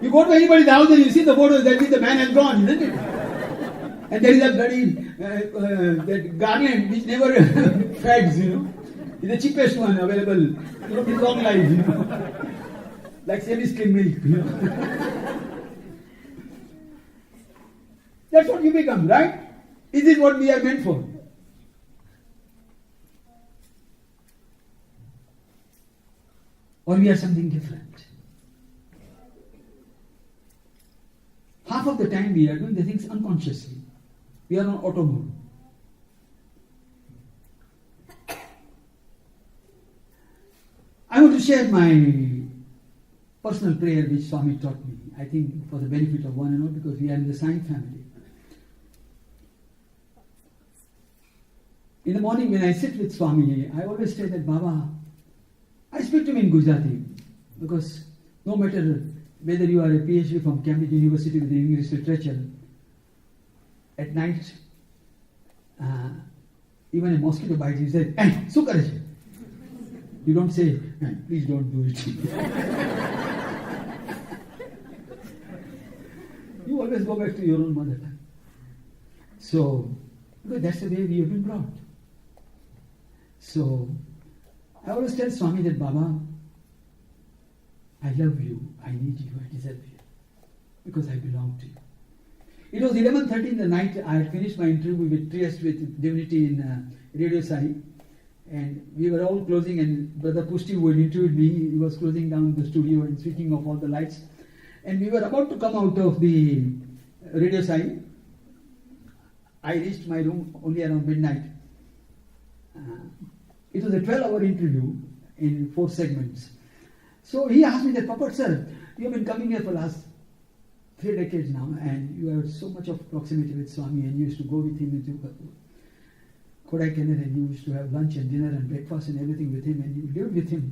You go to anybody's house and you see the photos, that means the man has gone, isn't it? And there is a bloody that garland which never fades, It's the cheapest one available. With long life, Like semi-skim milk, That's what you become, right? Is this what we are meant for? Or we are something different? Half of the time we are doing the things unconsciously. We are on auto mode. I want to share my personal prayer which Swami taught me. I think for the benefit of one and all, because we are in the Sai family. In the morning when I sit with Swami, I always say that Baba, I speak to him in Gujarati, because no matter whether you are a PhD from Cambridge University with English literature, at night, even a mosquito bites, you say, hey, શું કરે છે? You don't say, hey, please don't do it. You always go back to your own mother tongue. So, because that's the way we have been brought. So, I always tell Swami that, Baba, I love you, I need you, I deserve you, because I belong to you. It was 11:30 in the night. I had finished my interview with Trieste with Divinity in Radio Sai, and we were all closing, and Brother Pushti, who had interviewed me, he was closing down the studio and switching off all the lights. And we were about to come out of the Radio Sai. I reached my room only around midnight. It was a 12-hour interview in 4 segments. So he asked me that, Papa, sir, you have been coming here for the last 3 decades now, and you have so much of proximity with Swami, and you used to go with him into Kodaikanal, and you used to have lunch and dinner and breakfast and everything with him, and you lived with him.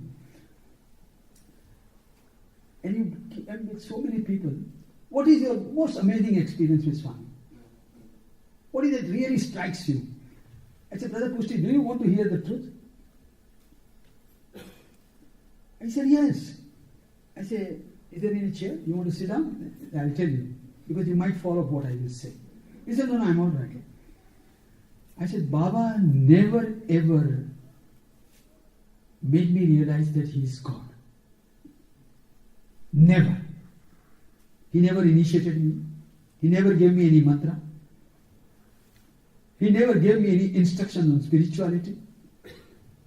And you and with so many people. What is your most amazing experience with Swami? What is it that really strikes you? I said, Brother Pushti, do you want to hear the truth? I said, yes. I said, is there any chair? You want to sit down? I'll tell you. Because you might fall off what I will say. He said, no, I'm all right. I said, Baba never ever made me realize that he is God. Never. He never initiated me. He never gave me any mantra. He never gave me any instruction on spirituality.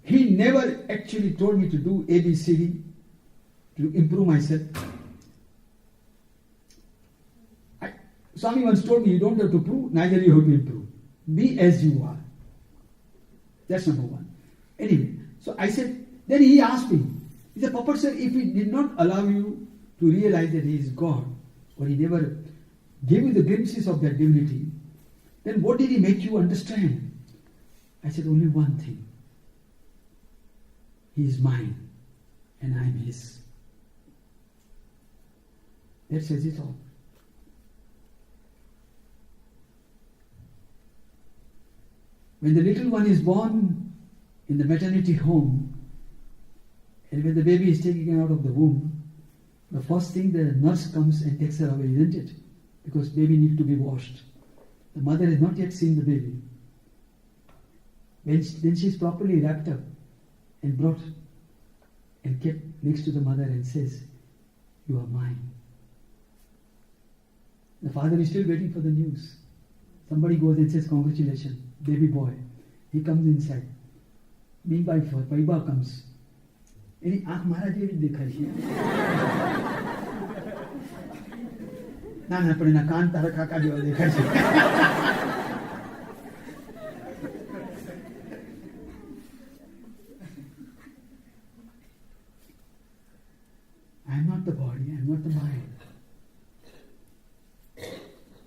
He never actually told me to do ABCD to improve myself. Swami once told me, you don't have to prove, neither you have to improve. Be as you are. That's number one. Anyway, so I said, then he asked me, he said, Papa sir, if he did not allow you to realize that he is God, or he never gave you the glimpses of that divinity, then what did he make you understand? I said, only one thing. He is mine, and I am his. That says it all. When the little one is born in the maternity home, and when the baby is taken out of the womb, the first thing the nurse comes and takes her away, isn't it? Because baby needs to be washed. The mother has not yet seen the baby. Then she is properly wrapped up and brought and kept next to the mother and says, you are mine. The father is still waiting for the news. Somebody goes and says, congratulations, baby boy. He comes inside. Meanwhile, Sai Baba comes. એની આંખ મારા જેવી જ દેખાય છે. ના પણ એના કાન તારા કાકા જેવા દેખાય છે. I am not the body, I am not the mind.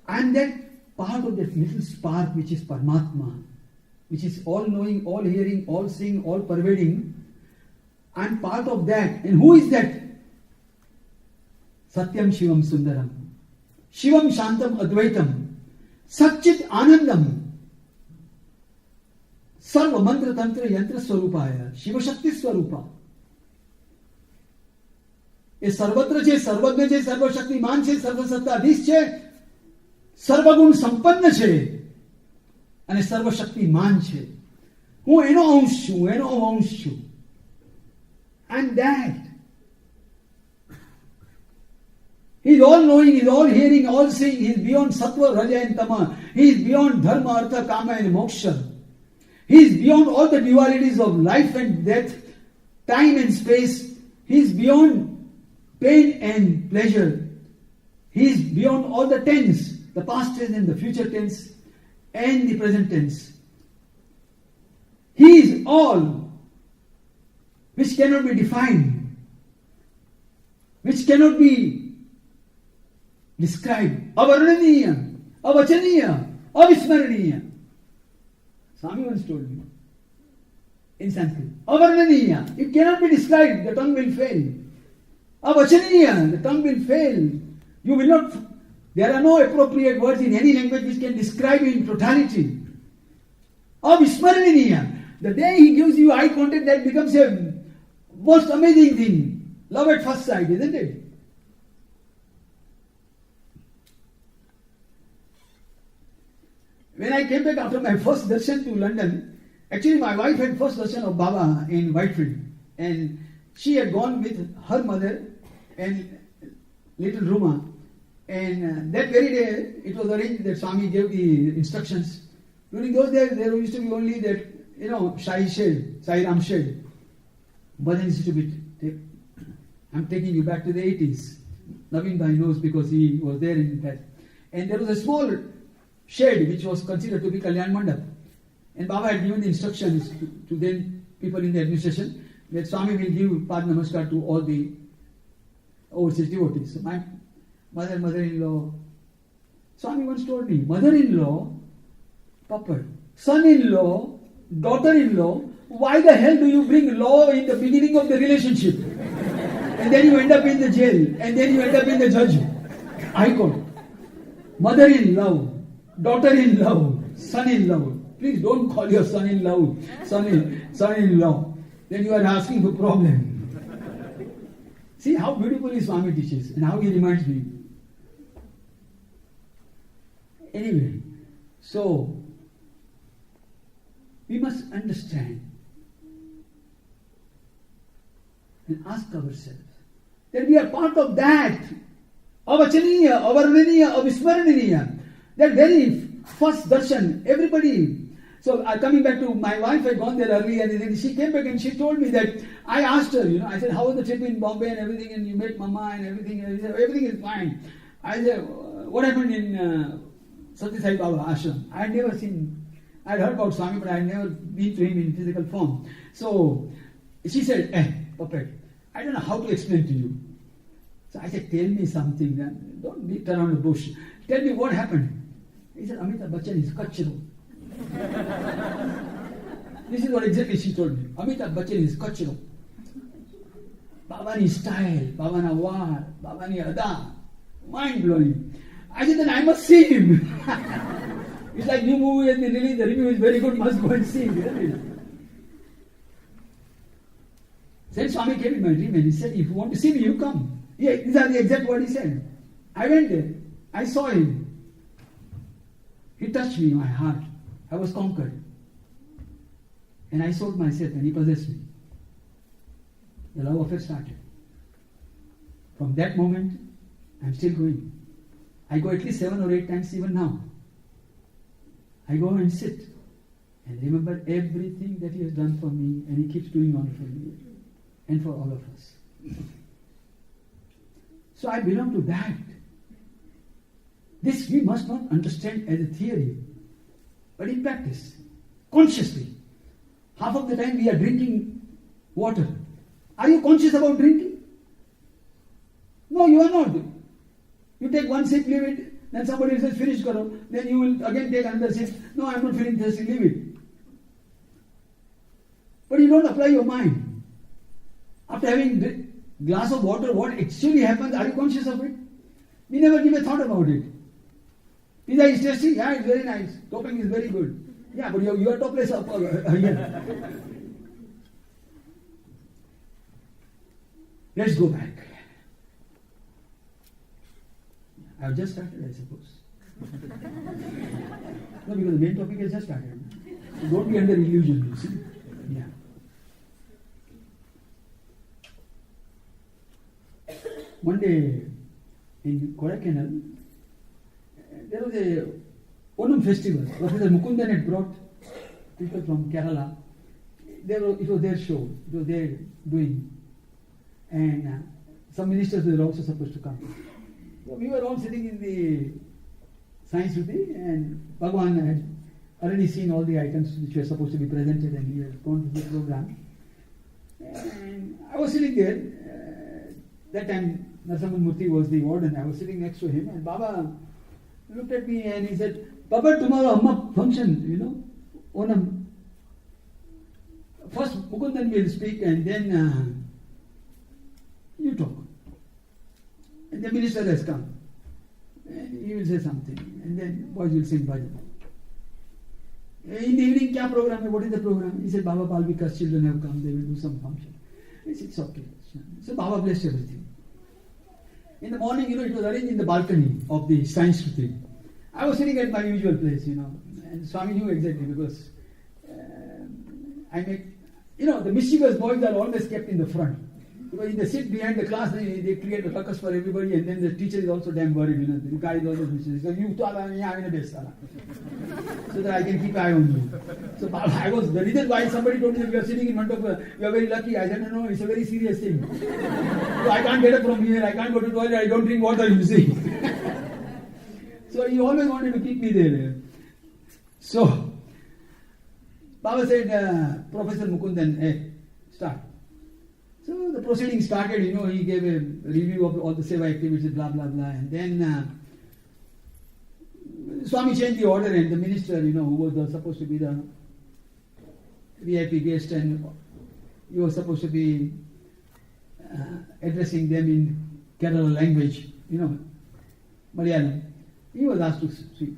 I am that part of that little spark which is Paramatma, which is all knowing, all hearing, all seeing, all pervading. I am part of that. And who is that? Satyam Shivam Sundaram. Shivam Shantam Advaitam. Satchit Anandam. Sarva Mantra Tantra Yantra Swarupaya. Shiva Shakti Swarupa. એ સર્વત્ર છે, સર્વજ્ઞ છે, સર્વશક્તિમાન છે, સર્વસત્તાધીશ છે, સર્વગુણ સંપન્ન છે અને સર્વશક્તિમાન છે. હું એનો અંશ છું, એનો અંશ છું. And that. He is all knowing, he is all hearing, all seeing. He is beyond sattva, raja and tama. He is beyond dharma, artha, kama and moksha. He is beyond all the dualities of life and death, time and space. He is beyond pain and pleasure. He is beyond all the tense, the past tense and the future tense and the present tense. He is all which cannot be defined, which cannot be described. Avarnaniya, avachaniya, avismaraniya. Swami once told me in Sanskrit, avarnaniya, it cannot be described, the tongue will fail. Avachaniya, the tongue will fail. You will not, there are no appropriate words in any language which can describe you in totality. Avismaraniya, the day he gives you eye contact, that becomes a most amazing thing. Love at first sight, isn't it? When I came back after my first darshan to London, actually my wife had first darshan of Baba in Whitefield, and she had gone with her mother and little Ruma, and that very day it was arranged that Swami gave the instructions. During those days there used to be only that, Sai Shed, Sai Ram Shed. Bhajan used to be, I'm taking you back to the 80s. Naveen Bhai knows because he was there in that. And there was a small shed which was considered to be Kalyan Mandap. And Baba had given the instructions to then people in the administration that Swami will give Pad Namaskar to all the overseas devotees. So my mother-in-law, Swami once told me, mother-in-law, Papa, son-in-law, daughter-in-law, why the hell do you bring law in the beginning of the relationship? And then you end up in the jail, and then you end up in the judge. High Court. Mother-in-law, daughter-in-law, son-in-law. Please don't call your son-in-law son-in-law. Then you are asking for problem. See how beautifully Swami teaches and how he reminds me. Anyway, so we must understand and ask ourselves that we are part of that. Avachaniya, avarnaniya, avismaraniya. That very first darshan, everybody. So coming back to my wife, had gone there early and then she came back and she told me that I asked her, I said, how was the trip in Bombay and everything, and you met Mama and everything, and she said, everything is fine. I said, what happened in Sai Baba ashram? I had never seen I'd heard about Swami, but I'd never been to him in physical form. So she said, puppet, I don't know how to explain to you. So I said, tell me something. Don't beat around the bush. Tell me what happened. He said, Amitabh Bachchan is kachro. This is what exactly she told me. Amitabh Bachchan is kachro. Babani style, Babana war, Babani ada. Mind blowing. I said, then I must see him. It's like new movie and the review is very good, must go and see him. Then Swami came in my dream and he said, if you want to see me, you come. Yeah, these are the exact words he said. I went there. I saw him. He touched me, my heart. I was conquered. And I sold myself and he possessed me. The love affair started. From that moment, I'm still going. I go at least 7 or 8 times even now. I go and sit and remember everything that he has done for me, and he keeps doing on for me and for all of us. So I belong to that. This we must not understand as a theory, but in practice, consciously. Half of the time we are drinking water. Are you conscious about drinking? No, you are not. You take one sip, leave it, then somebody says, finish karo, then you will again take another sip. No, I am not feeling thirsty, leave it. But you don't apply your mind. After having a glass of water, what actually happens, are you conscious of it? We never give a thought about it. Pizza is tasty? Yeah, it's very nice. Topping is very good. Yeah, but you are topless up here. Let's go back. I've just started, I suppose. No, because the main topic has just started. So don't be under illusion, you see. Yeah. One day in Kodaikanal, there was a Onam festival. Professor Mukundan had brought people from Kerala. It was their show. It was their doing. And some ministers were also supposed to come. So we were all sitting in the science Ruti, and Bhagawan had already seen all the items which were supposed to be presented, and he had gone to the program. And I was sitting there. That time Narasimhan Murthy was the warden. I was sitting next to him, and Baba looked at me and he said, Baba, tomorrow Amma function, Onam. First Mukundan will speak and then you talk. And the minister has come. And he will say something. And then boys will sing bhajan. In the evening, kya program? What is the program? He said, Baba Palvika's children have come, they will do some function. I said, it's okay. So Baba blessed everything. In the morning, it was arranged in the balcony of the science Shruti. I was sitting at my usual place, and Swami knew exactly because the mischievous boys are always kept in the front. Because if they sit behind the class, they create a ruckus for everybody, and then the teacher is also damn worried, the guy is always mischievous. So you so that I can keep eye on you. So the reason why somebody told me that you are sitting in front of you are very lucky. I said, no, it's a very serious thing. So I can't get up from here, I can't go to the toilet, I don't drink water, you see. So he always wanted to keep me there. So, Baba said, Professor Mukundan, start. So the proceeding started, he gave a review of all the seva activities, blah, blah, blah. And then Swami changed the order, and the minister, who was supposed to be the VIP guest, and he was supposed to be addressing them in Kerala language, Malayalam. He was asked to speak.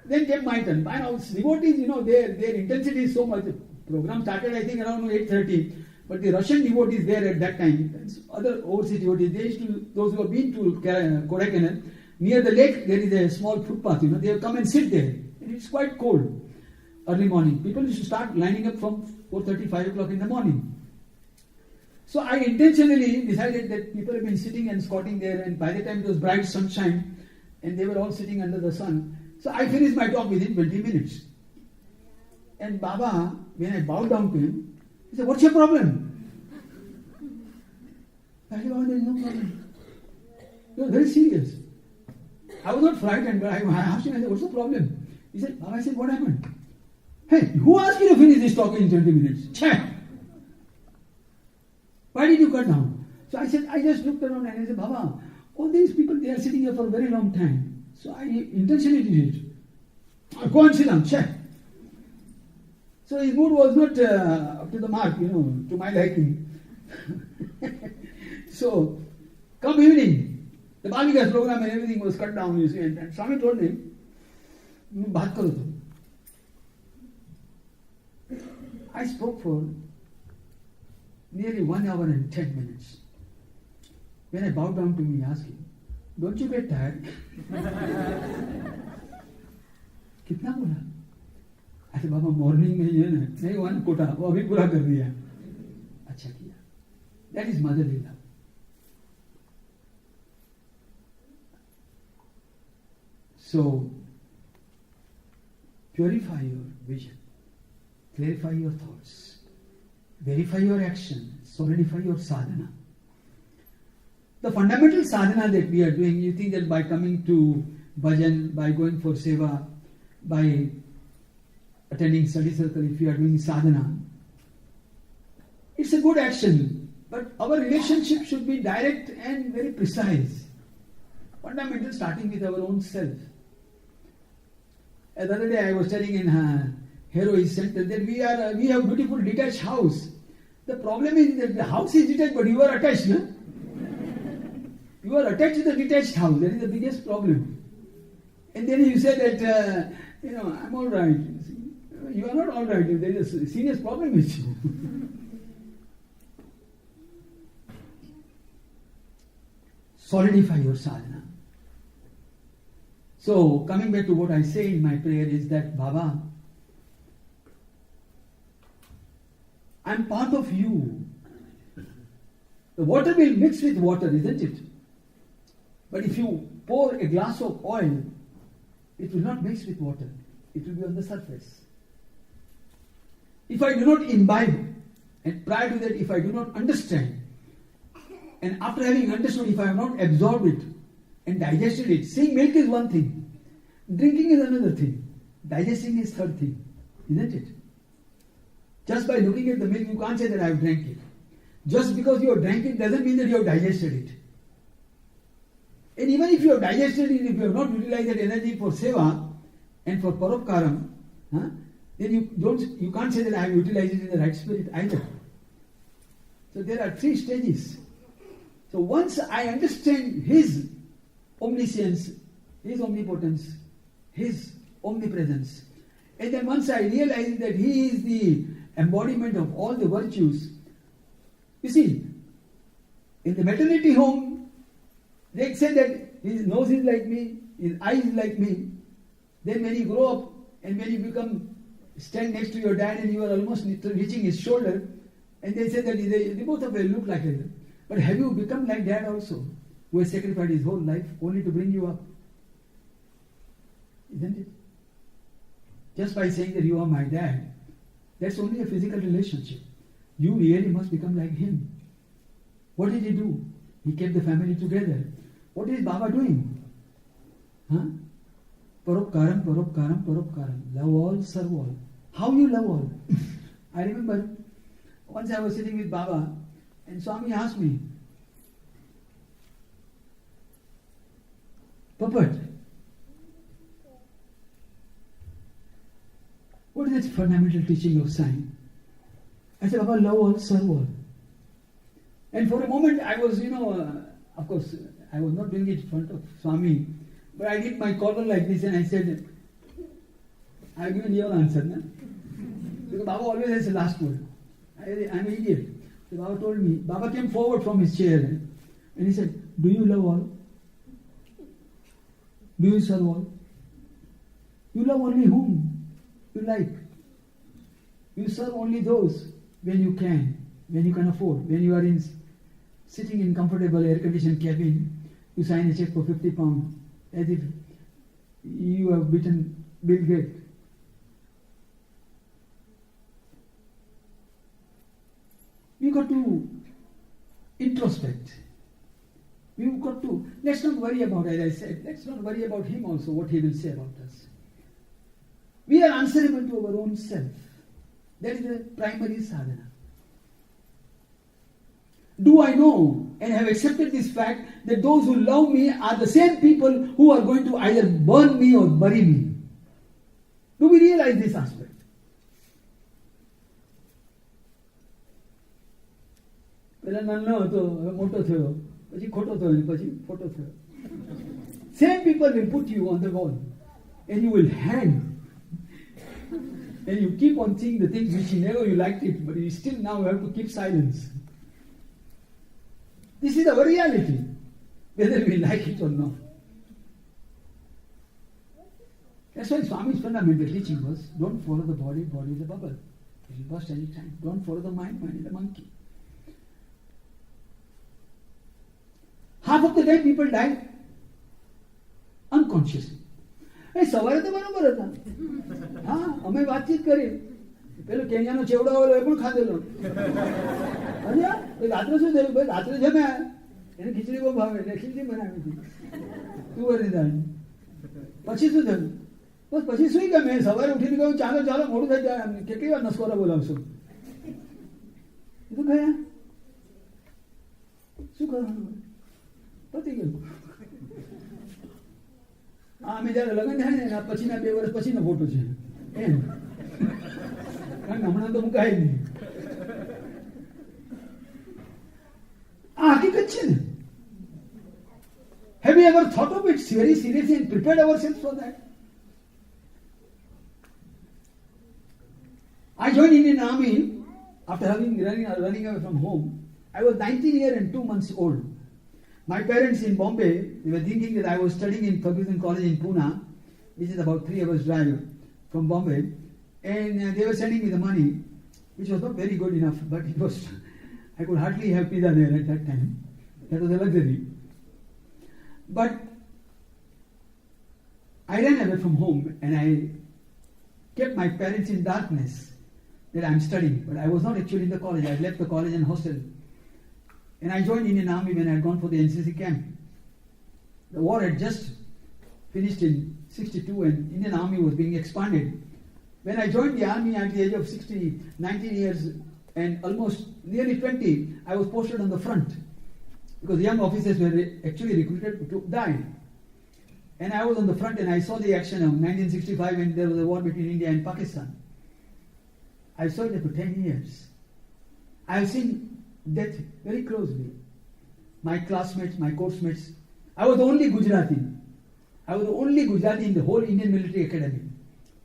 Then came my turn. By now, devotees, their intensity is so much. The program started, I think, around 8:30. But the Russian devotees there at that time, other overseas devotees, those who have been to Kodaikanal, near the lake, there is a small footpath, they have come and sit there. And it's quite cold, early morning. People used to start lining up from 4:30, 5 o'clock in the morning. So I intentionally decided that people have been sitting and squatting there, and by the time it was bright sunshine, and they were all sitting under the sun. So I finished my talk within 20 minutes. And Baba, when I bowed down to him, he said, what's your problem? I said, Baba, there is no problem. He was very serious. I was not frightened, but I asked him, I said, what's the problem? He said, Baba, I said, what happened? Hey, who asked you to finish this talk in 20 minutes? Check. Why did you cut down? So I said, I just looked around and I said, Baba, all these people, they are sitting here for a very long time. So I intentionally did it. Go and sit down, check. So his mood was not up to the mark, to my liking. So, come evening, the Balikas program and everything was cut down, you see, and Swami told him, baat karo tum. I spoke for nearly 1 hour and 10 minutes. When I bowed down to him, he asked him, don't you get tired? कितना बोला? I said, Baba, morning में ये ना, नहीं हुआ ना कोटा, वो अभी पूरा कर दिया. अच्छा किया. That is motherly love. So, purify your vision, clarify your thoughts, verify your action, solidify your sadhana. The fundamental sadhana that we are doing, you think that by coming to bhajan, by going for seva, by attending study circle, if you are doing sadhana, it's a good action, but our relationship should be direct and very precise. Fundamental, starting with our own self. The other day I was telling in Heroes Center that we have beautiful detached house. The problem is that the house is detached, but you are attached, no? You are attached to the detached house. That is the biggest problem. And then you say that, I'm all right. You are not all right. There is a serious problem with you. Solidify your sadhana. So, coming back to what I say in my prayer is that, Baba, I'm part of you. The water will mix with water, isn't it? But if you pour a glass of oil, it will not mix with water. It will be on the surface. If I do not imbibe, and prior to that, if I do not understand, and after having understood, if I have not absorbed it and digested it, seeing milk is one thing, drinking is another thing, digesting is third thing, isn't it? Just by looking at the milk, you can't say that I have drank it. Just because you have drank it doesn't mean that you have digested it. And even if you have digested it, if you have not utilized that energy for seva and for paropkaram, then you can't say that I have utilized it in the right spirit either. So there are 3 stages. So once I understand His omniscience, His omnipotence, His omnipresence, and then once I realize that He is the embodiment of all the virtues, you see, in the maternity home, they say that his nose is like me, his eyes is like me. Then when you grow up and when you stand next to your dad and you are almost reaching his shoulder, and they say that they both of them look like each other. But have you become like dad also, who has sacrificed his whole life only to bring you up? Isn't it? Just by saying that you are my dad, that's only a physical relationship. You really must become like him. What did he do? He kept the family together. What is Baba doing? Paropkaram, paropkaram, paropkaram. Love all, serve all. How you love all? I remember once I was sitting with Baba and Swami asked me, Puppet, what is that fundamental teaching of Sai? I said, Baba, love all, serve all. And for a moment I was, of course, I was not doing it in front of Swami, but I did my collar like this and I said, I have given your answer, no? Because Baba always has the last word. I'm an idiot. So Baba told me, Baba came forward from his chair and he said, do you love all? Do you serve all? You love only whom you like. You serve only those when you can afford, when you are sitting in comfortable air-conditioned cabin, you sign a check for 50 pounds as if you have beaten Bill Gates. We got to introspect. We've got to, let's not worry about, as I said, let's not worry about him also, what he will say about us. We are answerable to our own self. That is the primary sadhana. Do I know and have accepted this fact that those who love me are the same people who are going to either burn me or bury me? Do we realize this aspect? પેલા નાનો હતો હવે મોટો થયો પછી ખોટો થયો પછી ખોટો થયો. Same people will put you on the wall and you will hang and you keep on seeing the things which you never you liked it, but you still now have to keep silence. This is our reality, whether we like it or not. That's why Swami's fundamental teaching was, don't follow the body, body is a bubble. It will burst any time. Don't follow the mind, mind is a monkey. Half of the time people die unconsciously. સવારે તો બરોબર હતા. હા, અમે વાતચીત કરી. પેલો કેન્યાનો ચેવડો વાળો એ પણ ખાધેલો. રાત્રે શું થયું? ભાઈ રાત્રે જમ્યા. એને ખીચડી બહુ ભાવે એટલે ખીચડી બનાવી હતી. તુવેરની દાળની. પછી શું થયું? બસ પછી સુઈ ગમે. સવારે ઉઠીને કહ્યું ચાલો ચાલો મોડું થઈ જાય. કેટલી વાર નસકોરા બોલાવશો? તો ગયા શું કરવાનું? પતી ગયું. અમે જયારે લગ્ન થાય ને પછીના 2 વર્ષ પછીનો ફોટો છે એમ, કારણ હમણાં તો મુકાય નહીં. આ હકીકત છે ને. Have we ever thought of it very seriously and prepared ourselves for that? I joined Indian Army after running away from home. I was 19 years and 2 months old. My parents in Bombay, they were thinking that I was studying in Ferguson College in Pune, which is about 3 hours drive from Bombay, and they were sending me the money, which was not very good enough, but it was, I could hardly have pizza there at that time. That was a luxury. But I ran away from home and I kept my parents in darkness that I'm studying, but I was not actually in the college. I left the college and hostel. And I joined Indian Army when I had gone for the NCC camp. The war had just finished in 62 and Indian Army was being expanded. When I joined the army at the age of 19 years and almost nearly 20, I was posted on the front because young officers were actually recruited to die. And I was on the front and I saw the action of 1965 when there was a war between India and Pakistan. I saw it for 10 years. I have seen death very closely. My classmates, my course mates. I was the only Gujarati. I was the only Gujarati in the whole Indian Military Academy,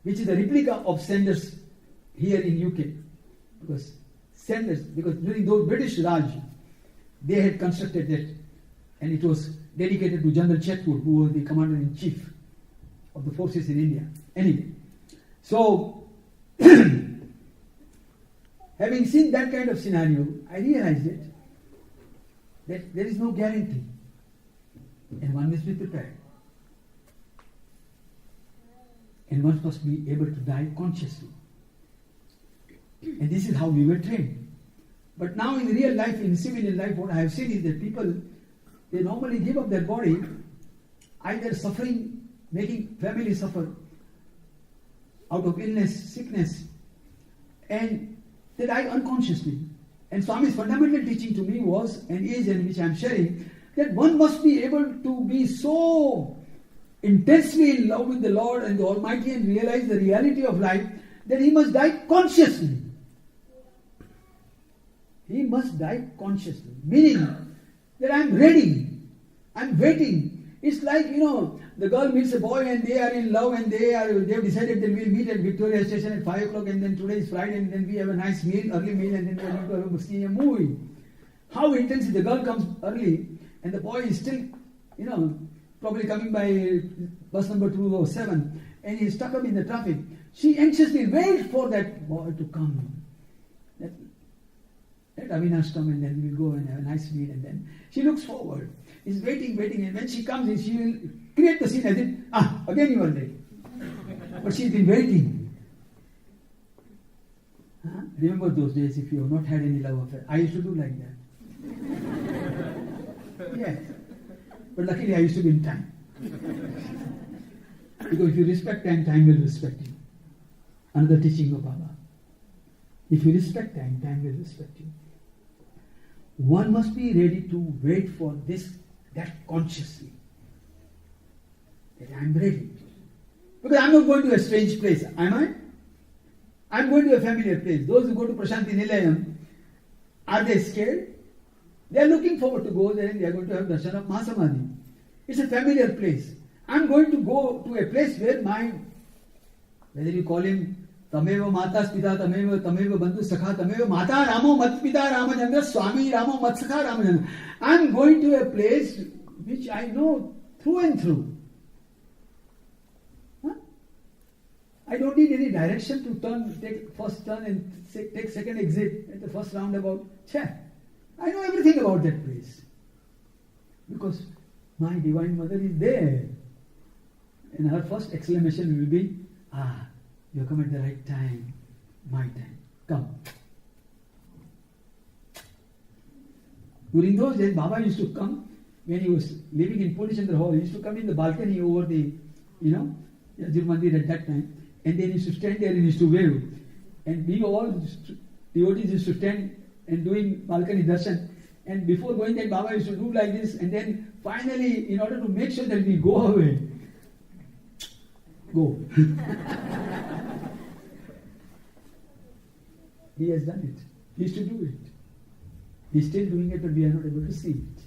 which is a replica of Sanders here in UK. Because during those British Raj, they had constructed that, and it was dedicated to General Chetwood, who was the commander-in-chief of the forces in India. Anyway, so having seen that kind of scenario, I realized that there is no guarantee, and one must be prepared. And one must be able to die consciously. And this is how we were trained. But now in real life, in civilian life, what I have seen is that people, they normally give up their body, either suffering, making family suffer out of illness, sickness, and they die unconsciously. And Swami's fundamental teaching to me was, and is, and which I am sharing, that one must be able to be so intensely in love with the Lord and the Almighty and realize the reality of life that he must die consciously. He must die consciously. Meaning that I am ready, I am waiting. It's like, the girl meets a boy and they are in love and they have decided that we'll meet at Victoria Station at 5 o'clock and then today is Friday and then we have a nice meal, early meal, and then we're going to see a movie. How intense the girl comes early and the boy is still, probably coming by bus number 207 and he's stuck up in the traffic. She anxiously waits for that boy to come. Let Avinash come and then we'll go and have a nice meal, and then she looks forward. Is waiting, and when she comes in, she will create the scene as if, again you are late. But she's been waiting. Remember those days if you have not had any love affair. I used to do like that. Yes. But luckily I used to be in time. Because if you respect time, time will respect you. Another teaching of Baba. If you respect time, time will respect you. One must be ready to wait for that consciously. That I am ready. Because I am not going to a strange place, am I? I am going to a familiar place. Those who go to Prashanti Nilayam, are they scared? They are looking forward to go there and they are going to have darshan of Mahasamadhi. It's a familiar place. I am going to go to a place where whether you call him Tameva Matas Pita, Tameva Bandhu Sakha, Tameva Mata Ramo Mat Pita Ramachandra, Swami Ramo Mat Sakha Ramachandra. I am going to a place which I know through and through. I don't need any direction to take first turn and take second exit at the first roundabout. I know everything about that place. Because my Divine Mother is there. And her first exclamation will be, you have come at the right time, my time. Come. During those days, Baba used to come, when he was living in Purichandra Hall, he used to come in the balcony over the, Yajur Mandir at that time, and then he used to stand there and he used to wave. And we all, devotees used to stand and doing balcony darshan. And before going there, Baba used to do like this, and then finally, in order to make sure that we go away, go. He has done it. He used to do it. He's still doing it, but we are not able to see it.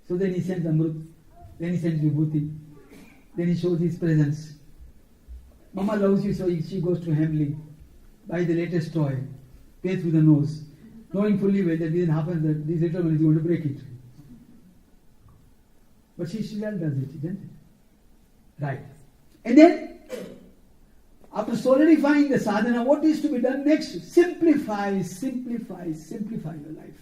So then he sends Amrut, then he sends Vibhuti, then he shows his presence. Mama loves you, so she goes to Hamley, buys the latest toy, pays with the nose, knowing fully well that within half an hour this little one is going to break it. But she still does it, isn't it? Right. And then, after solidifying the sadhana, what is to be done next? Simplify your life.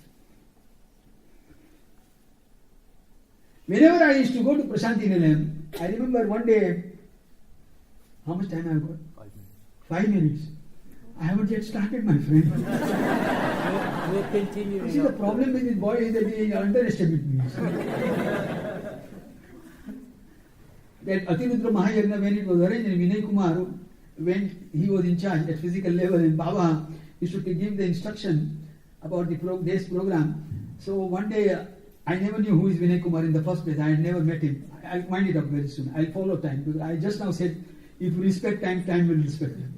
Whenever I used to go to Prashanti Nilayam, I remember one day, how much time I have got? 5 minutes. I haven't yet started, my friend. We'll continue. You see, the problem with this boy is that he underestimates me. That Atirudra Mahayagna, when it was arranged in Vinay Kumar, when he was in charge at physical level, and Baba used to give the instruction about the day's program. So one day, I never knew who is Vinay Kumar in the first place. I had never met him. I'll wind it up very soon. I'll follow time. Because I just now said, if you respect time, time will respect you.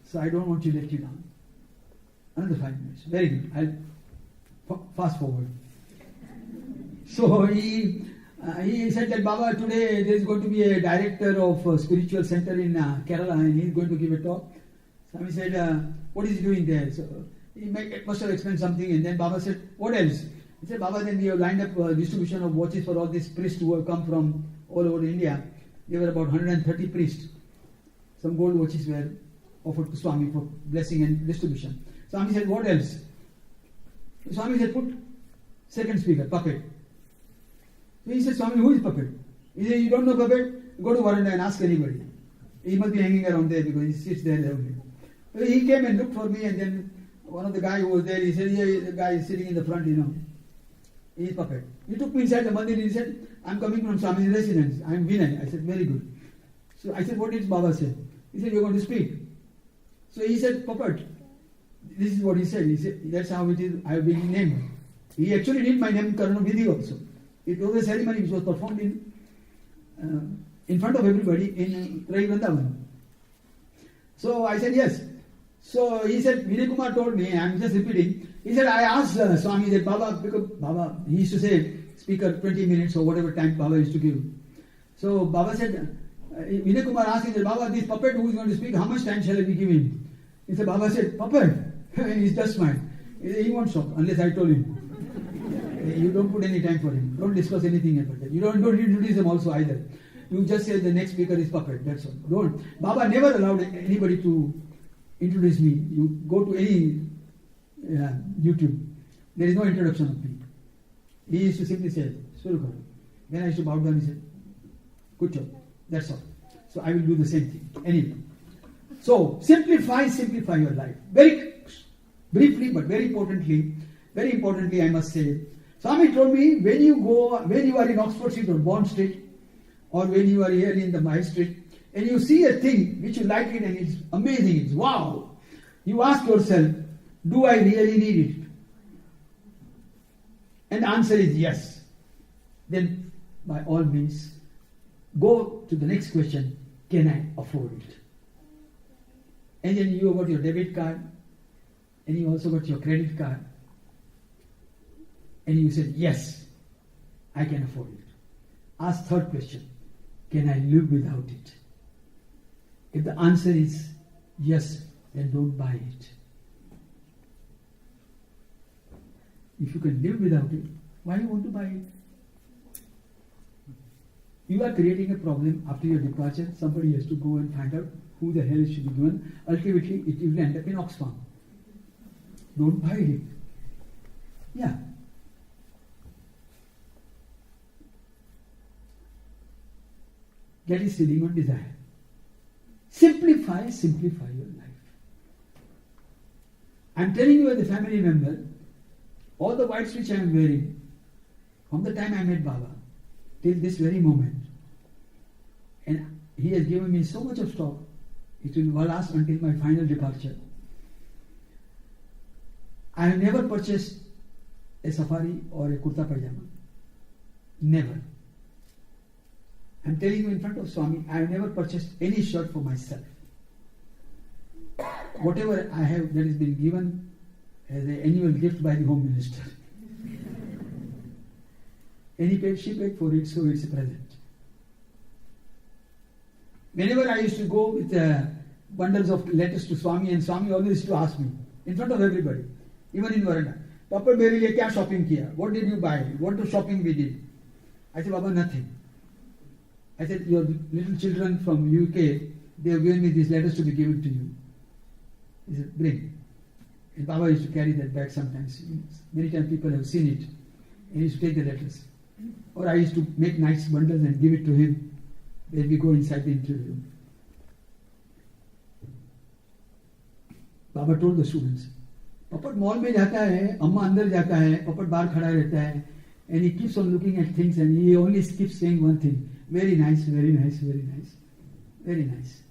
So I don't want to let you down. Another 5 minutes. Very good. I'll fast forward. So he said that Baba, today there is going to be a director of a spiritual center in Kerala, and he's going to give a talk. Swami said, what is he doing there? So he must have explained something, and then Baba said, what else? He said, Baba, then we have lined up distribution of watches for all these priests who have come from all over India. There were about 130 priests. Some gold watches were offered to Swami for blessing and distribution. Swami said, what else? Swami said, put second speaker, puppet. So he said, Swami, who is puppet? He said, you don't know puppet? Go to Varanda and ask anybody. He must be hanging around there because he sits there only. So he came and looked for me, and then one of the guy who was there, he said, yeah, the guy is sitting in the front, He is puppet. He took me inside the mandir and he said, I'm coming from Swami's residence. I'm Vinay. I said, very good. So I said, what did Baba say? He said, you're going to speak. So he said, puppet. This is what he said. He said, that's how it is. I have been named. He actually did my name Karana Vidhi also. It was a ceremony which was performed in front of everybody in Rai Vrindavan. So I said, yes. So he said, Vinay Kumar told me, I'm just repeating. He said, I asked Swami that Baba, because Baba, he used to say, speaker 20 minutes or whatever time Baba used to give. So Baba said, Vinay Kumar asked him, Baba, this puppet who is going to speak, how much time shall I be giving? He said, Baba said, puppet? And he's just smiled. He won't stop unless I told him. You don't put any time for him. Don't discuss anything about that. You don't introduce him also either. You just say the next speaker is puppet. That's all. Don't. Baba never allowed anybody to introduce me. You go to any YouTube. There is no introduction of me. He used to simply say, Surukar. Then I used to bow down and say, good job. That's all. So I will do the same thing. Anyway. So simplify your life. Very briefly, but very importantly, I must say, Swami told me, when you are in Oxford Street or Bond Street, or when you are here in the High Street, and you see a thing which you like it and it's amazing, it's wow. You ask yourself, do I really need it? And the answer is yes. Then by all means, go to the next question, can I afford it? And then you got your debit card, and you also got your credit card, and you said, yes, I can afford it. Ask third question, can I live without it? If the answer is yes, then don't buy it. If you can live without it, why you want to buy it? You are creating a problem after your departure. Somebody has to go and find out who the hell it should be given. Ultimately, it will end up in Oxfam. Don't buy it. Yeah. That is sitting on desire. Simplify your life. I'm telling you as a family member, all the whites which I am wearing, from the time I met Baba, till this very moment, and he has given me so much of stock, it will last until my final departure. I have never purchased a safari or a kurta pajama. Never. I'm telling you in front of Swami, I have never purchased any shirt for myself. Whatever I have that has been given as an annual gift by the Home Minister. And she paid for it, so it's a present. Whenever I used to go with bundles of letters to Swami, and Swami always used to ask me, in front of everybody, even in Varanda, Papa, मेरे लिए क्या shopping किया? What did you buy? What shopping we did? I said, Baba, nothing. I said, your little children from UK, they have given me these letters to be given to you. He said, bring. And Baba used to carry that bag sometimes. Many times people have seen it. And he used to take the letters. Or I used to make nice bundles and give it to him when we go inside the interview. Baba told the students, Papat mall mein jata hai, Amma andar jata hai, Papat bahar khada rehta hai, and he keeps on looking at things and he only keeps saying one thing, very nice, very nice, very nice, very nice.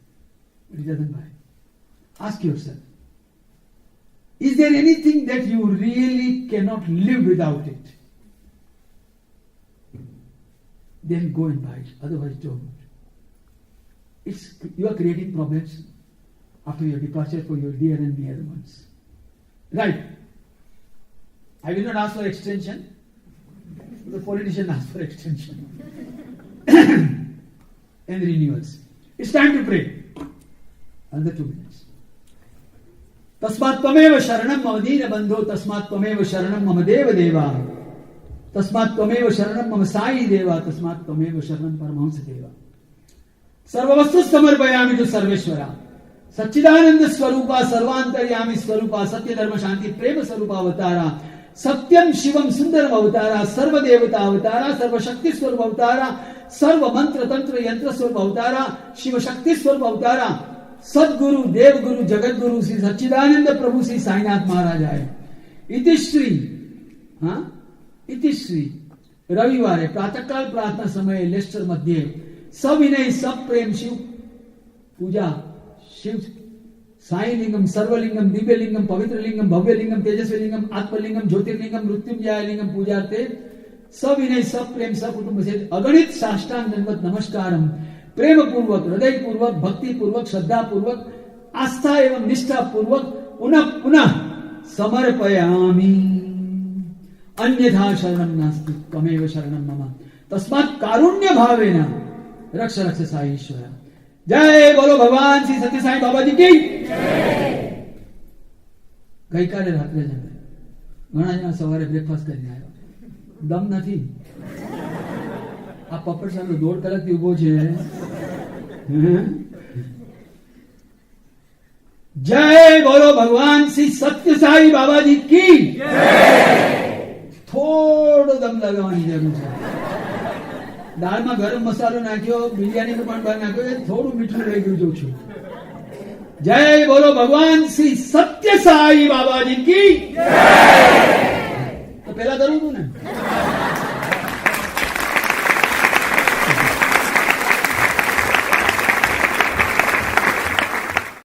But he doesn't buy. Ask yourself, is there anything that you really cannot live without it? Then go and buy it, otherwise don't. You are creating problems after your departure for your dear and near ones. Right. I will not ask for extension. The politician asks for extension. And renewals. It's time to pray. Another 2 minutes. Tasmat tvameva sharanam mama dina bandho, tasmat tvameva sharanam mama deva deva, tasmat tvameva sharanam mama sai deva, tasmat tvameva sharanam paramahamsa deva. Sarvavastu samarpayami tu sarveshwara. Satchidananda Swarupa, Sarvantaryami Swarupa, Satya Dharma Shanti Prema Swarupa Avatara, Satyam Shivam Sundaram Avatara, Sarva Devata Avatara, Sarva Shakti Swarupa Avatara, Sarva Mantra Tantra Yantra Swarupa Avatara, Shiva Shakti Swarupa Avatara, Sadguru, Devguru, Jagadguru, Sri Satchidananda Prabhu Sri Sainath Maharajaya. Itishri, Ravivare, Pratakal Pratna Samaye, Leicester Madhye, Savinay, Sab Prem Shiv Puja. Shiv, Sai Lingam, Sarvalingam, Divyalingam, Pavitralingam, Bhavyalingam, Tejasvalingam, Atmalingam, Jyotirlingam, Mrityunjayalingam, Pujarte, Savinay, Saprem, Sakutumba said, Aganit Sashtang Danvat Namaskaram, Prema Purvak, Hriday Purvak, Bhakti Purvak, Shraddha Purvak, Astha evam Nishtha Purvak, Punah Samarpayami, Anyatha Sharanam Nasti, Kameva Sharanam Mama, Tasmat Karunya Bhavena, Raksha Sai Ishvara. जय बोलो भगवान श्री सत्य साई बाबा जी की ગઈકાલે રાત્રે જ ઘણા જણા સવારે બ્રેકફાસ્ટ કરીને આવ્યા દમ નથી આ પપ્પડ સામે 1.5 કલાકથી ઉભો છે જય બોલો ભગવાન શ્રી સત્ય સાઈ બાબાજી की થોડો દમ લગાવવાની જરૂર છે દાળમાં ગરમ મસાલો નાખ્યો બિરયાનીનું પણ બહાર નાખ્યો થોડું મીઠું રહી ગયું જોઉં છું જય બોલો ભગવાન શ્રી સત્ય સાઈ બાબાજી કી તો પેલા કરવું હતું ને